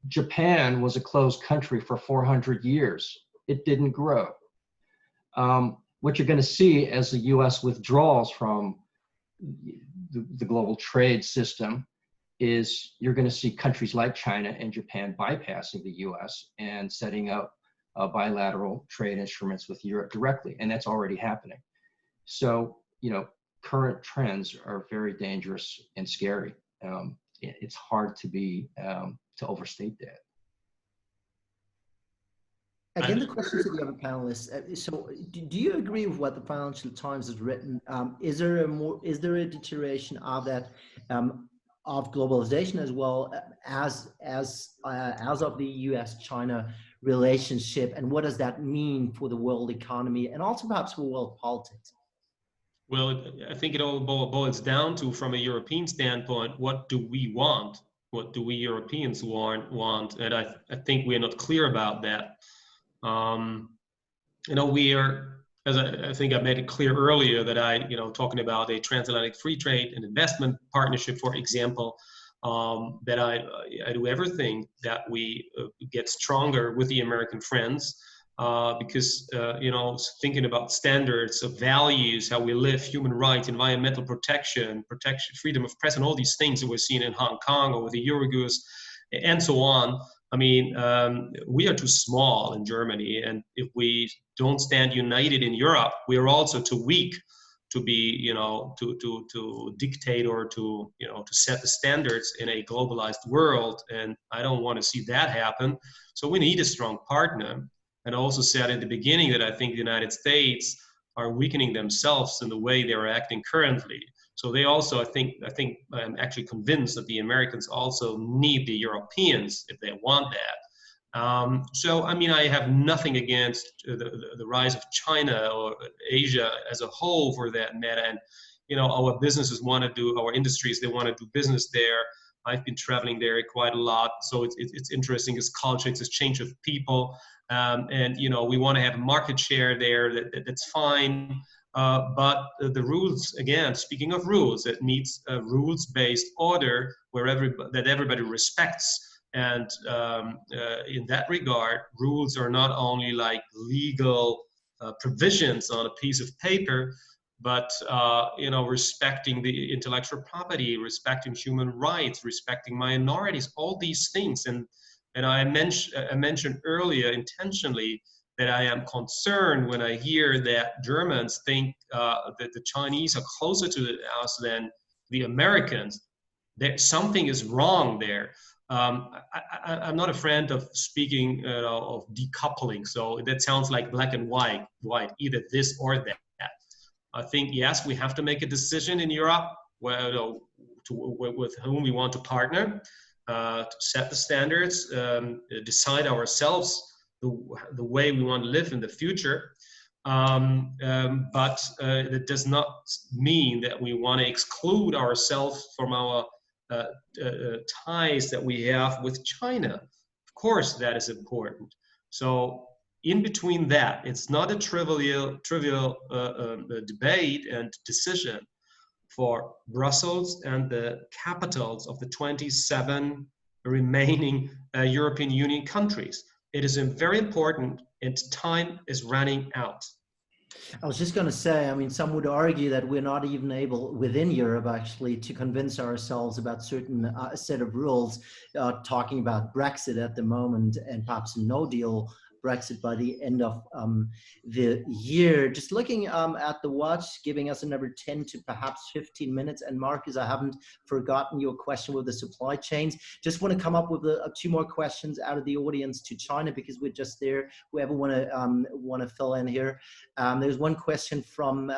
Japan was a closed country for 400 years. It didn't grow. What you're going to see as the US withdraws from the global trade system is you're going to see countries like China and Japan bypassing the US and setting up bilateral trade instruments with Europe directly, and that's already happening. So, you know, current trends are very dangerous and scary. It's hard to overstate that. Again, the question to the other panelists. So, do you agree with what the Financial Times has written? Is there a deterioration of that, of globalization as well as of the U.S.-China relationship, and what does that mean for the world economy and also perhaps for world politics? Well, I think it all boils down to, from a European standpoint, what do we want? What do we Europeans want? And I think we're not clear about that. You know, we are, as I think I made it clear earlier, that talking about a transatlantic free trade and investment partnership, for example, that I do everything that we get stronger with the American friends, because, you know, thinking about standards of values, how we live, human rights, environmental protection, freedom of press, and all these things that we're seeing in Hong Kong or with the Uyghurs and so on. I mean, we are too small in Germany, and if we don't stand united in Europe, we are also too weak to be, you know, to dictate or to, you know, to set the standards in a globalized world. And I don't want to see that happen. So we need a strong partner. And I also said at the beginning that I think the United States are weakening themselves in the way they're acting currently. So they also, I think I'm actually convinced that the Americans also need the Europeans if they want that. So, I mean, I have nothing against the rise of China or Asia as a whole, for that matter. And, you know, our businesses want to do, our industries, they want to do business there. I've been traveling there quite a lot. So it's interesting. It's culture, it's a change of people. And, you know, we want to have market share there. That's fine. But the rules, again, speaking of rules, it needs a rules-based order where everybody respects. And in that regard, rules are not only like legal provisions on a piece of paper, but you know, respecting the intellectual property, respecting human rights, respecting minorities, all these things. And I mentioned earlier intentionally that I am concerned when I hear that Germans think that the Chinese are closer to us than the Americans. That something is wrong there. I'm not a friend of speaking of decoupling, so that sounds like black and white, either this or that. I think, yes, we have to make a decision in Europe with whom we want to partner, to set the standards, decide ourselves the way we want to live in the future. But that does not mean that we want to exclude ourselves from our ties that we have with China. Of course, that is important. So in between that, it's not a trivial debate and decision for Brussels and the capitals of the 27 remaining European Union countries. It is very important, and time is running out. I was just going to say, I mean, some would argue that we're not even able within Europe actually to convince ourselves about certain set of rules, talking about Brexit at the moment and perhaps no deal Brexit by the end of the year. Just looking at the watch, giving us another 10 to perhaps 15 minutes. And Markus, I haven't forgotten your question with the supply chains. Just want to come up with two more questions out of the audience to China, because we're just there. Whoever want to fill in here. There's one question from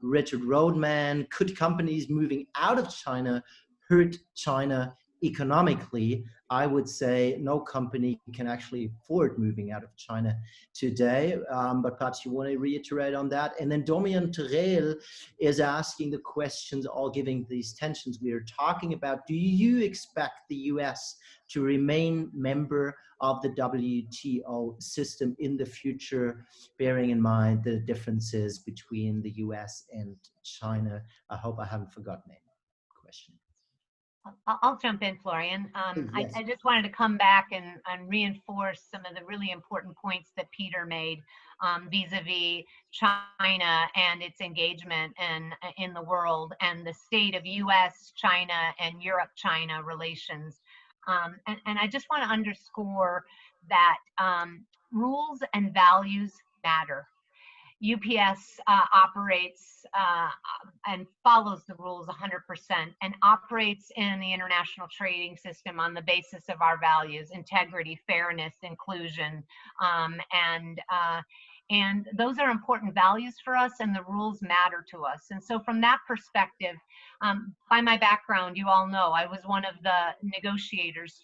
Richard Roadman. Could companies moving out of China hurt China economically? I would say no company can actually afford moving out of China today, but perhaps you want to reiterate on that. And then Domian Terrell is asking the questions, all giving these tensions we are talking about. Do you expect the US to remain member of the WTO system in the future, bearing in mind the differences between the US and China? I hope I haven't forgotten any question. I'll jump in, Florian. Yes. I just wanted to come back and reinforce some of the really important points that Peter made vis-a-vis China and its engagement in the world and the state of US, China, and Europe-China relations. And I just want to underscore that rules and values matter. UPS operates and follows the rules 100% and operates in the international trading system on the basis of our values: integrity, fairness, inclusion, and those are important values for us, and the rules matter to us. And so from that perspective, by my background, you all know I was one of the negotiators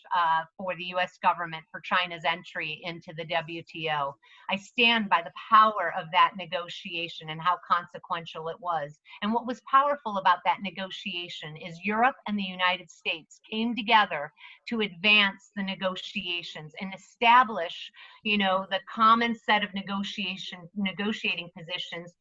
for the US government for China's entry into the WTO. I stand by the power of that negotiation and how consequential it was. And what was powerful about that negotiation is Europe and the United States came together to advance the negotiations and establish, you know, the common set of negotiating positions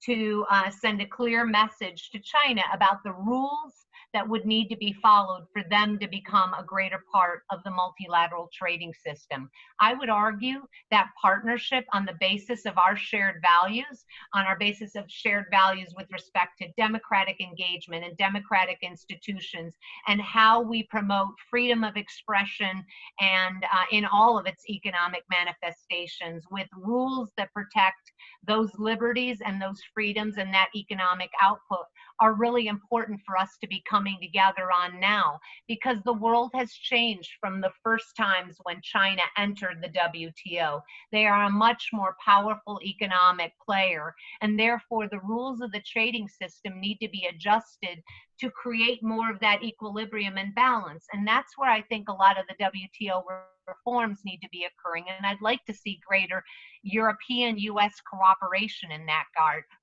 to send a clear message to China about the rules that would need to be followed for them to become a greater part of the multilateral trading system. I would argue that partnership on the basis of our shared values, on our basis of shared values with respect to democratic engagement and democratic institutions, and how we promote freedom of expression and in all of its economic manifestations, with rules that protect those liberties and those freedoms and that economic output, are really important for us to be coming together on now, because the world has changed from the first times when China entered the WTO. They are a much more powerful economic player, and therefore the rules of the trading system need to be adjusted to create more of that equilibrium and balance. And that's where I think a lot of the WTO reforms need to be occurring. And I'd like to see greater European-US cooperation in that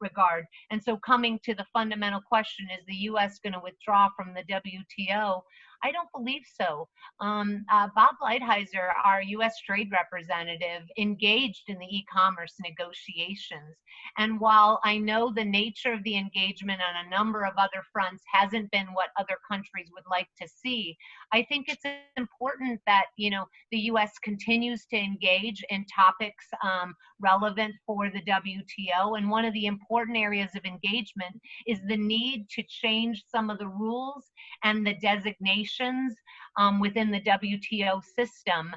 regard. And so coming to the fundamental question, is the US going to withdraw from the WTO? I don't believe so. Bob Lighthizer, our US trade representative, engaged in the e-commerce negotiations. And while I know the nature of the engagement on a number of other fronts hasn't been what other countries would like to see, I think it's important that, you know, the US continues to engage in topics relevant for the WTO. And one of the important areas of engagement is the need to change some of the rules and the designations within the WTO system,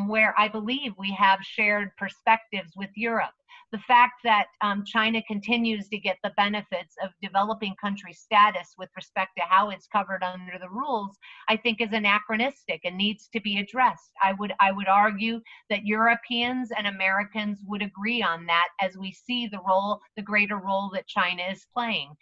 where I believe we have shared perspectives with Europe. The fact that China continues to get the benefits of developing country status with respect to how it's covered under the rules, I think is anachronistic and needs to be addressed. I would argue that Europeans and Americans would agree on that as we see the greater role that China is playing.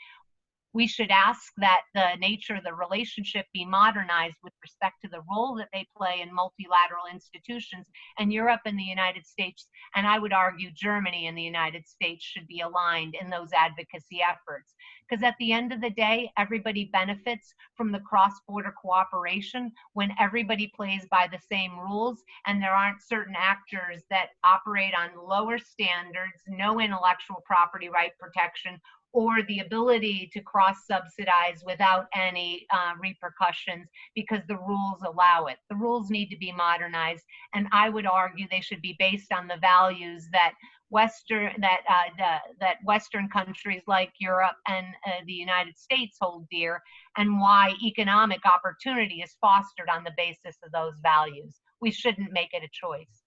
We should ask that the nature of the relationship be modernized with respect to the role that they play in multilateral institutions, and Europe and the United States, and I would argue Germany and the United States, should be aligned in those advocacy efforts. Because at the end of the day, everybody benefits from the cross-border cooperation when everybody plays by the same rules and there aren't certain actors that operate on lower standards, no intellectual property right protection, or the ability to cross-subsidize without any repercussions because the rules allow it. The rules need to be modernized, and I would argue they should be based on the values that Western countries like Europe and the United States hold dear, and why economic opportunity is fostered on the basis of those values. We shouldn't make it a choice.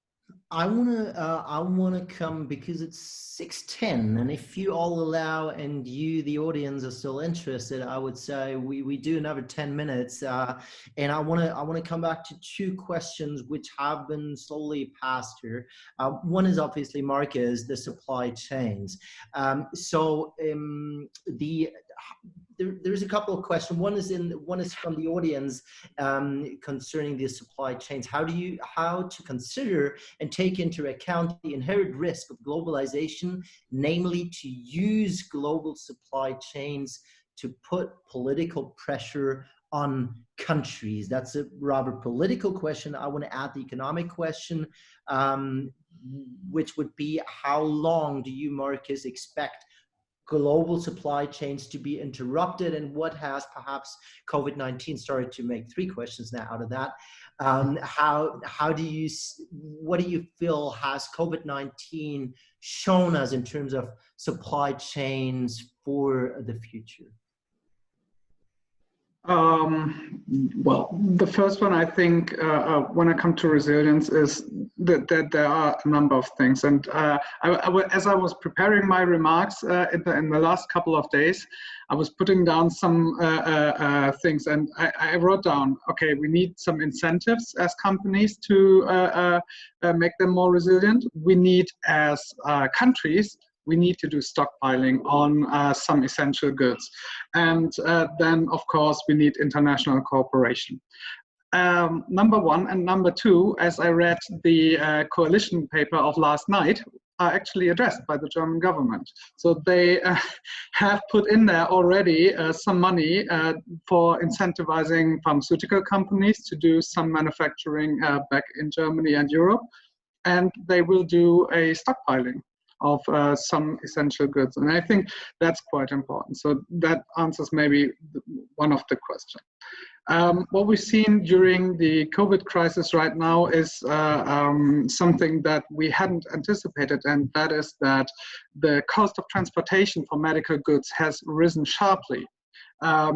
I wanna come, because it's 6:10, and if you all allow, and you, the audience, are still interested, I would say we do another 10 minutes, and I wanna come back to two questions which have been slowly passed here. One is obviously, Markus, the supply chains. There's a couple of questions. One is from the audience concerning the supply chains. How to consider and take into account the inherent risk of globalization, namely to use global supply chains to put political pressure on countries. That's a rather political question. I want to add the economic question, which would be, how long do you, Markus, expect global supply chains to be interrupted, and what has perhaps COVID-19 started to make? Three questions now out of that. What do you feel has COVID-19 shown us in terms of supply chains for the future? Well, the first one, I think, when it comes to resilience, is that there are a number of things. And as I was preparing my remarks in the last couple of days, I was putting down some things, and I wrote down, okay, we need some incentives as companies to make them more resilient. We need, as countries, we need to do stockpiling on some essential goods. And then, of course, we need international cooperation. Number one. And number two, as I read the coalition paper of last night, are actually addressed by the German government. So they have put in there already some money for incentivizing pharmaceutical companies to do some manufacturing back in Germany and Europe. And they will do a stockpiling of some essential goods. And I think that's quite important. So that answers maybe one of the questions. What we've seen during the COVID crisis right now is something that we hadn't anticipated, and that is that the cost of transportation for medical goods has risen sharply.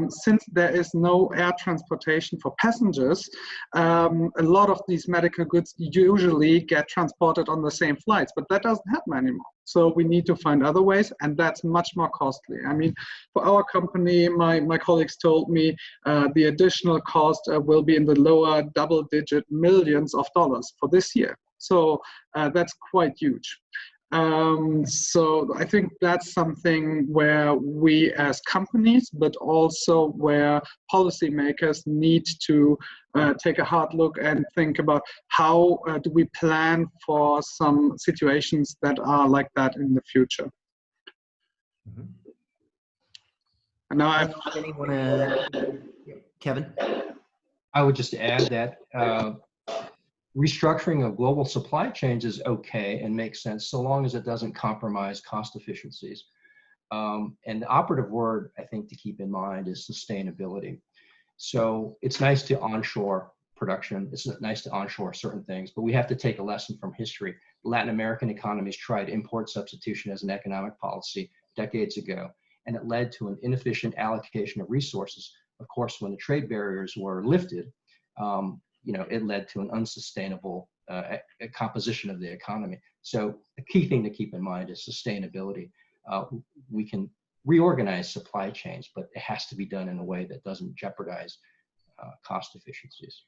Since there is no air transportation for passengers, a lot of these medical goods usually get transported on the same flights, but that doesn't happen anymore. So we need to find other ways, and that's much more costly. I mean, for our company, my colleagues told me the additional cost will be in the lower double-digit millions of dollars for this year. So that's quite huge. So I think that's something where we as companies, but also where policymakers need to take a hard look and think about how do we plan for some situations that are like that in the future. Mm-hmm. And now Kevin? I would just add that restructuring of global supply chains is okay and makes sense so long as it doesn't compromise cost efficiencies. And the operative word, I think, to keep in mind is sustainability. So it's nice to onshore production. It's nice to onshore certain things, but we have to take a lesson from history. Latin American economies tried import substitution as an economic policy decades ago, and it led to an inefficient allocation of resources. Of course, when the trade barriers were lifted, it led to an unsustainable composition of the economy. So the key thing to keep in mind is sustainability. We can reorganize supply chains, but it has to be done in a way that doesn't jeopardize cost efficiencies.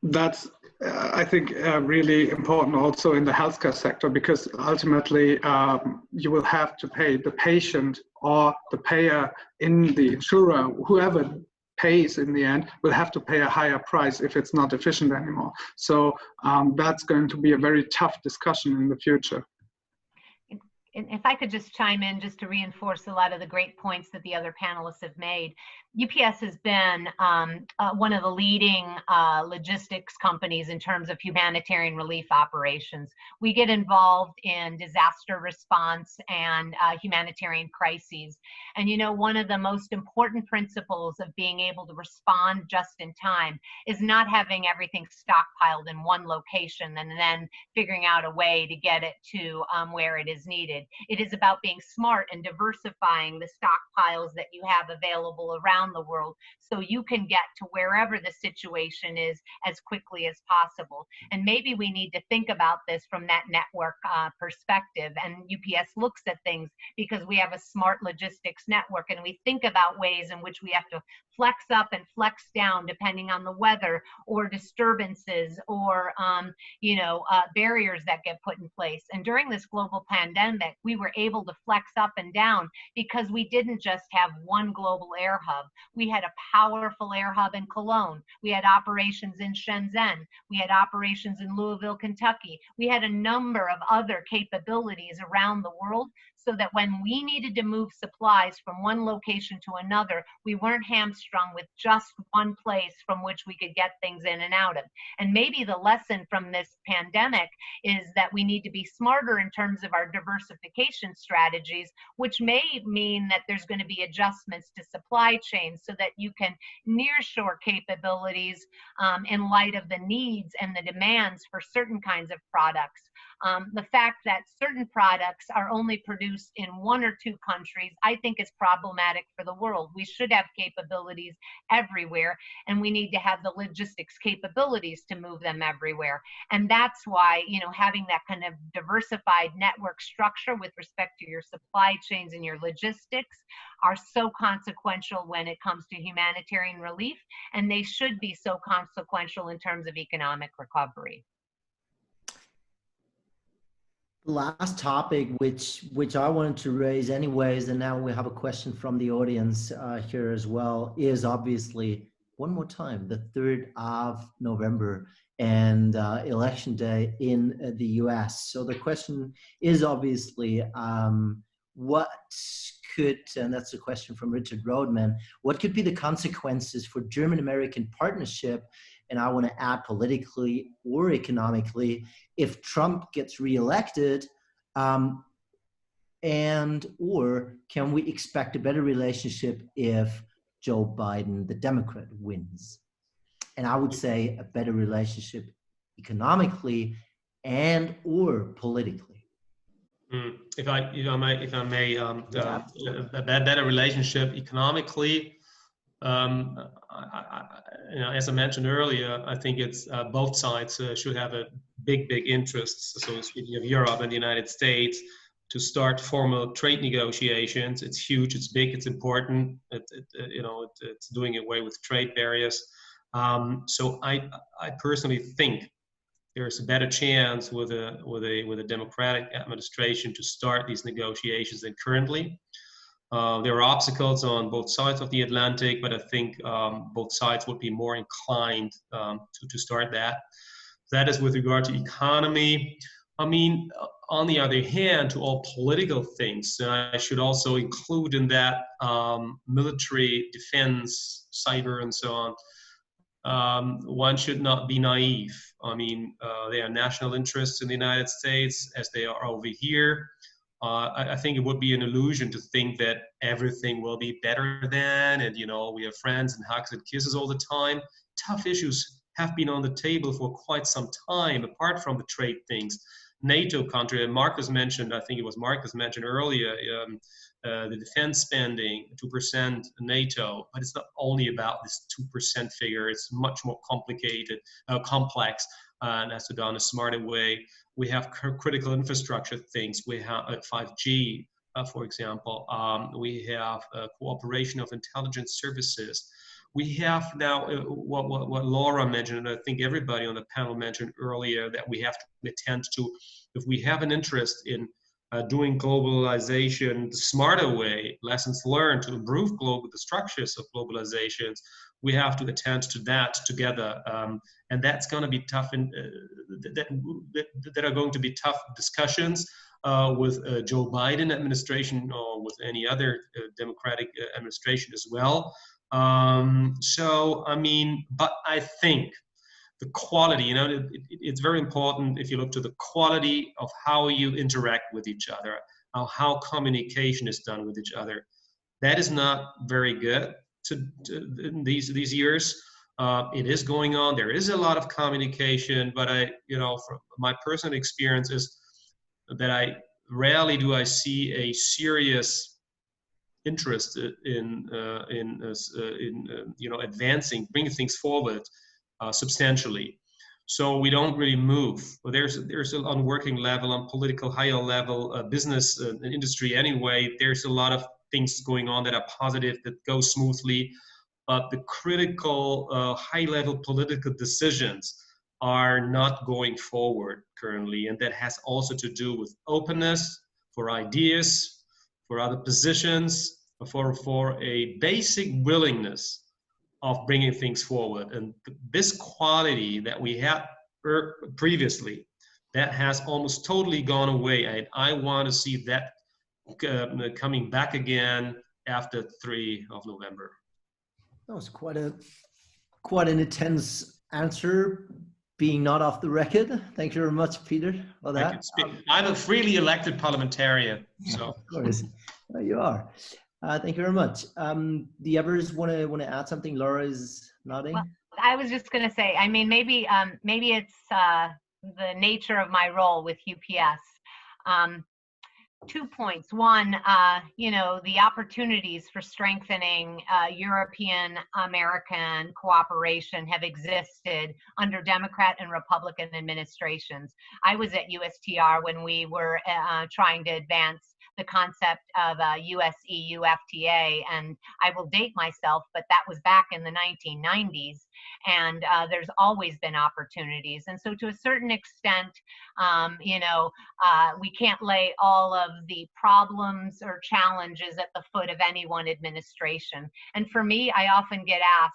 That's, I think, really important also in the healthcare sector, because ultimately you will have to pay the patient or the payer in the insurer, whoever pays in the end, will have to pay a higher price if it's not efficient anymore. So that's going to be a very tough discussion in the future. If I could just chime in just to reinforce a lot of the great points that the other panelists have made. UPS has been one of the leading logistics companies in terms of humanitarian relief operations. We get involved in disaster response and humanitarian crises. And one of the most important principles of being able to respond just in time is not having everything stockpiled in one location and then figuring out a way to get it to where it is needed. It is about being smart and diversifying the stockpiles that you have available around the world so you can get to wherever the situation is as quickly as possible. And maybe we need to think about this from that network perspective. And UPS looks at things because we have a smart logistics network, and we think about ways in which we have to flex up and flex down depending on the weather or disturbances or barriers that get put in place. And during this global pandemic, we were able to flex up and down because we didn't just have one global air hub. We had a powerful air hub in Cologne. We had operations in Shenzhen. We had operations in Louisville, Kentucky. We had a number of other capabilities around the world. so that when we needed to move supplies from one location to another, we weren't hamstrung with just one place from which we could get things in and out of. And maybe the lesson from this pandemic is that we need to be smarter in terms of our diversification strategies, which may mean that there's going to be adjustments to supply chains so that you can nearshore capabilities in light of the needs and the demands for certain kinds of products. The fact that certain products are only produced in 1 or 2 countries, I think is problematic for the world. We should have capabilities everywhere, and we need to have the logistics capabilities to move them everywhere. And that's why, you know, having that kind of diversified network structure with respect to your supply chains and your logistics are so consequential when it comes to humanitarian relief, and they should be so consequential in terms of economic recovery. Last topic, which I wanted to raise anyways, and now we have a question from the audience here as well, is obviously, one more time, the 3rd of November and election day in the US. So the question is obviously, what could, and that's a question from Richard Rodman, what could be the consequences for German-American partnership, and I want to add politically or economically, if Trump gets reelected, and or can we expect a better relationship if Joe Biden, the Democrat, wins? And I would say a better relationship economically and or politically. If I may, a better relationship economically. You know, as I mentioned earlier, I think it's both sides should have a big interest. So speaking of Europe and the United States, to start formal trade negotiations. It's huge, it's big, it's important. It's doing away with trade barriers. So I personally think there's a better chance with a Democratic administration to start these negotiations than currently. There are obstacles on both sides of the Atlantic, but I think both sides would be more inclined to start that. That is with regard to economy. I mean, on the other hand, to all political things, I should also include in that military, defense, cyber, and so on. One should not be naive. I mean, there are national interests in the United States as they are over here. I think it would be an illusion to think that everything will be better than, and we have friends and hugs and kisses all the time. Tough issues have been on the table for quite some time, apart from the trade things. NATO country, and Markus mentioned, I think it was Markus mentioned earlier, the defense spending, 2% NATO, but it's not only about this 2% figure, it's much more complicated, complex, and has to be done in a smarter way. We have critical infrastructure things. We have 5G, for example. We have cooperation of intelligence services. We have now what Laura mentioned, and I think everybody on the panel mentioned earlier, that we have to attend to, if we have an interest in doing globalization the smarter way, lessons learned to improve the structures of globalizations, we have to attend to that together. And that's going to be tough, and that are going to be tough discussions with Joe Biden administration or with any other Democratic administration as well. So, I mean, but I think the quality, it's very important if you look to the quality of how you interact with each other, how communication is done with each other. That is not very good in these years. It is going on. There is a lot of communication, but from my personal experience is that rarely do I see a serious interest in advancing, bringing things forward substantially. So we don't really move. Well, there's on working level, on political higher level, business and industry anyway. There's a lot of things going on that are positive, that go smoothly, but the critical high-level political decisions are not going forward currently, and that has also to do with openness for ideas, for other positions, for a basic willingness of bringing things forward. And this quality that we had previously, that has almost totally gone away. I want to see that coming back again after 3 of November. That was quite an intense answer, being not off the record. Thank you very much, Peter, for that. I'm a freely elected parliamentarian, so. Of course, you are. Thank you very much. The others want to add something? Laura is nodding. Well, I was just going to say, I mean, maybe it's the nature of my role with UPS. 2 points. One, the opportunities for strengthening European-American cooperation have existed under Democrat and Republican administrations. I was at USTR when we were trying to advance the concept of a US-EU FTA, and I will date myself, but that was back in the 1990s, and there's always been opportunities. And so to a certain extent, we can't lay all of the problems or challenges at the foot of any one administration. And for me, I often get asked,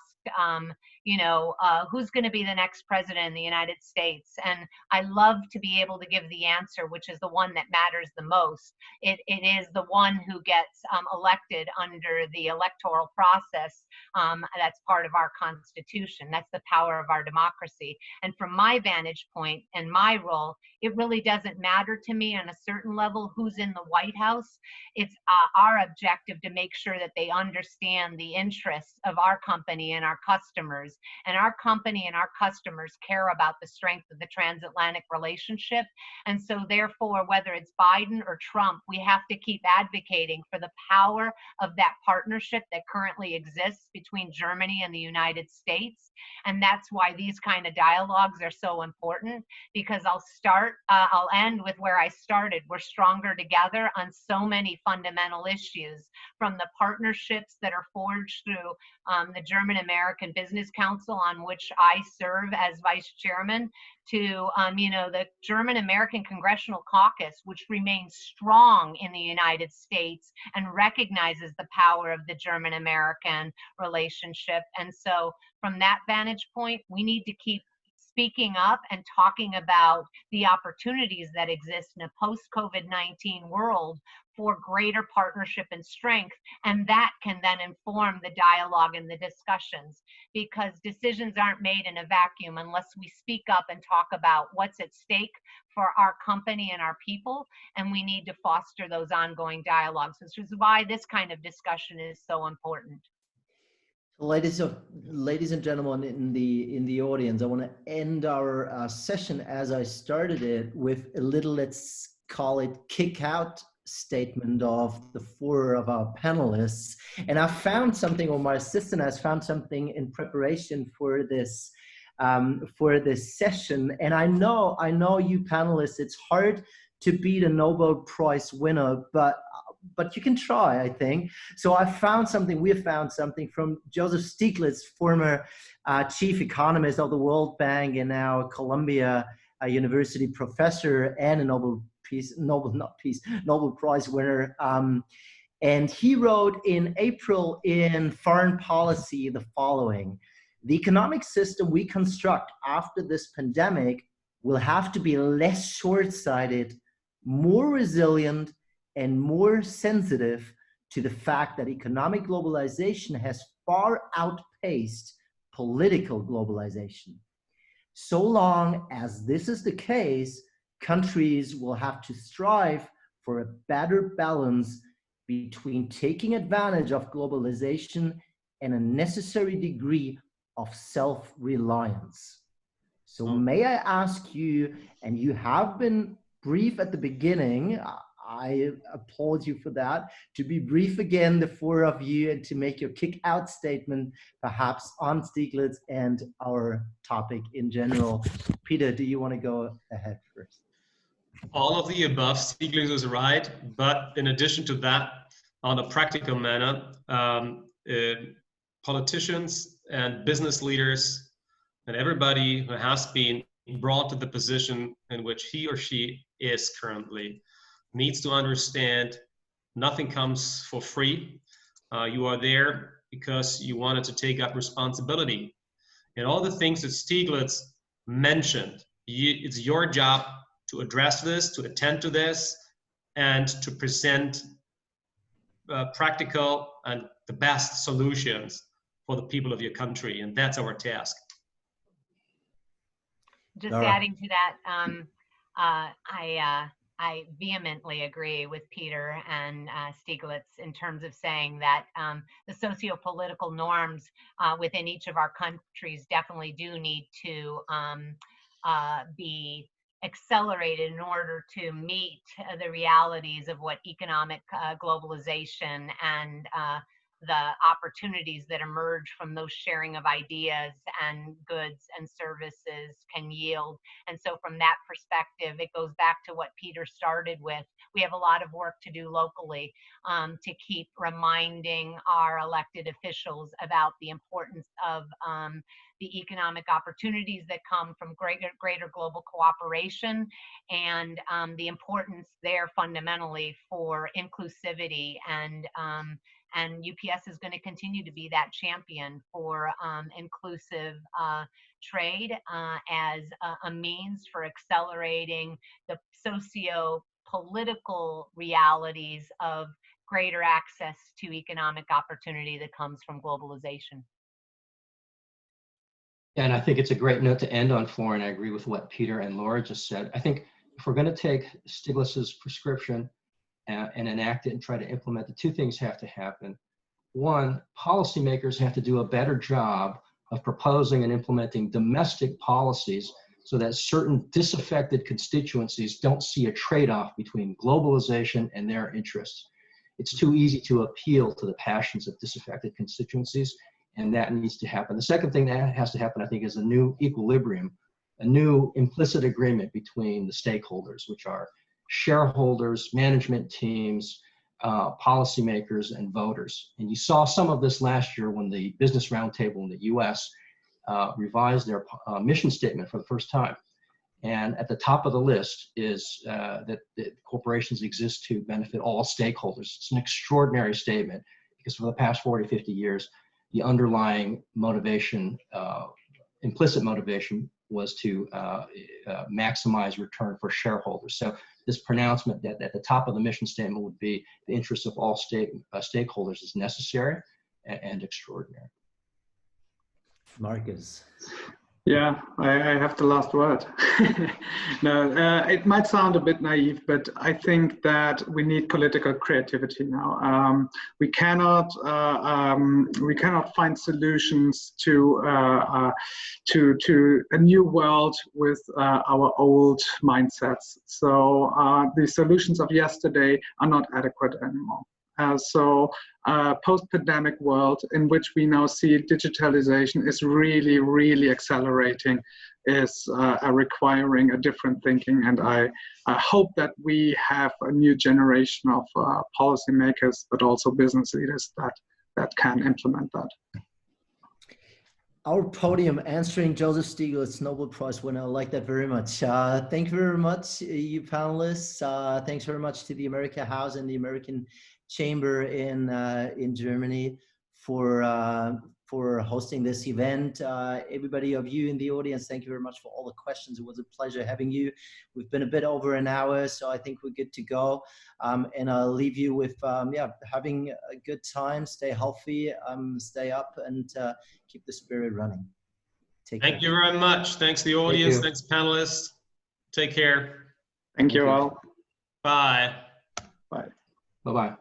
who's going to be the next president in the United States? And I love to be able to give the answer, which is the one that matters the most. It is the one who gets elected under the electoral process. That's part of our Constitution. That's the power of our democracy. And from my vantage point and my role, it really doesn't matter to me on a certain level who's in the White House. It's our objective to make sure that they understand the interests of our company and our customers. And our company and our customers care about the strength of the transatlantic relationship. And so therefore, whether it's Biden or Trump, we have to keep advocating for the power of that partnership that currently exists between Germany and the United States. And that's why these kind of dialogues are so important, because I'll end with where I started. We're stronger together on so many fundamental issues, from the partnerships that are forged through the German-American Business Council, on which I serve as vice chairman, to the German-American Congressional Caucus, which remains strong in the United States and recognizes the power of the German-American relationship. And so from that vantage point, we need to keep speaking up and talking about the opportunities that exist in a post-COVID-19 world for greater partnership and strength, and that can then inform the dialogue and the discussions, because decisions aren't made in a vacuum unless we speak up and talk about what's at stake for our company and our people, and we need to foster those ongoing dialogues, which is why this kind of discussion is so important. Ladies and gentlemen in the audience, I want to end our session as I started it with a little, let's call it, kick out statement of the 4 of our panelists. And I found something, or my assistant has found something in preparation for this session. And I know you panelists, it's hard to beat a Nobel Prize winner, but you can try, I think. So we have found something from Joseph Stiglitz, former chief economist of the World Bank and now Columbia University professor and a Nobel Prize winner. And he wrote in April in Foreign Policy the following: the economic system we construct after this pandemic will have to be less short-sighted, more resilient, and more sensitive to the fact that economic globalization has far outpaced political globalization. So long as this is the case, countries will have to strive for a better balance between taking advantage of globalization and a necessary degree of self-reliance. So may I ask you, and you have been brief at the beginning, I applaud you for that, to be brief again, the 4 of you, and to make your kick-out statement, perhaps on Stiglitz and our topic in general. Peter, do you want to go ahead first? All of the above, Stiglitz is right, but in addition to that, on a practical manner, politicians and business leaders and everybody who has been brought to the position in which he or she is currently needs to understand nothing comes for free. You are there because you wanted to take up responsibility. And all the things that Stiglitz mentioned, it's your job to address this, to attend to this, and to present practical and the best solutions for the people of your country, and that's our task. Just adding to that, I vehemently agree with Peter and Stieglitz in terms of saying that the socio-political norms within each of our countries definitely do need to be accelerated in order to meet the realities of what economic globalization and the opportunities that emerge from those sharing of ideas and goods and services can yield. And so from that perspective, it goes back to what Peter started with. We have a lot of work to do locally to keep reminding our elected officials about the importance of the economic opportunities that come from greater global cooperation, and the importance there fundamentally for inclusivity, and UPS is going to continue to be that champion for inclusive trade as a means for accelerating the socio-political realities of greater access to economic opportunity that comes from globalization. And I think it's a great note to end on, Florian. I agree with what Peter and Laura just said. I think if we're going to take Stieglitz's prescription and enact it and try to implement, the two things have to happen. One, policymakers have to do a better job of proposing and implementing domestic policies so that certain disaffected constituencies don't see a trade-off between globalization and their interests. It's too easy to appeal to the passions of disaffected constituencies, and that needs to happen. The second thing that has to happen, I think, is a new equilibrium, a new implicit agreement between the stakeholders, which are shareholders, management teams, policymakers, and voters. And you saw some of this last year when the Business Roundtable in the US revised their mission statement for the first time. And at the top of the list is that corporations exist to benefit all stakeholders. It's an extraordinary statement because for the past 40, 50 years, the underlying motivation, implicit motivation, was to maximize return for shareholders. So this pronouncement that at the top of the mission statement would be the interests of all stakeholders is necessary and extraordinary. Markus. Yeah, I have the last word. No, it might sound a bit naive, but I think that we need political creativity now. We cannot find solutions to a new world with our old mindsets. So the solutions of yesterday are not adequate anymore. Post-pandemic world in which we now see digitalization is really, really accelerating, is requiring a different thinking. And I hope that we have a new generation of policymakers, but also business leaders that can implement that. Our podium answering Joseph Stiglitz, Nobel Prize winner. I like that very much. Thank you very much, you panelists. Thanks very much to the America House and the American Chamber in Germany for hosting this event. Everybody of you in the audience, thank you very much for all the questions. It was a pleasure having you. We've been a bit over an hour, so I think we're good to go. And I'll leave you with having a good time. Stay healthy, stay up, and keep the spirit running. Thank you very much. Thanks to the audience. Thanks panelists. Take care. Thank you all. Bye. Bye. Bye-bye.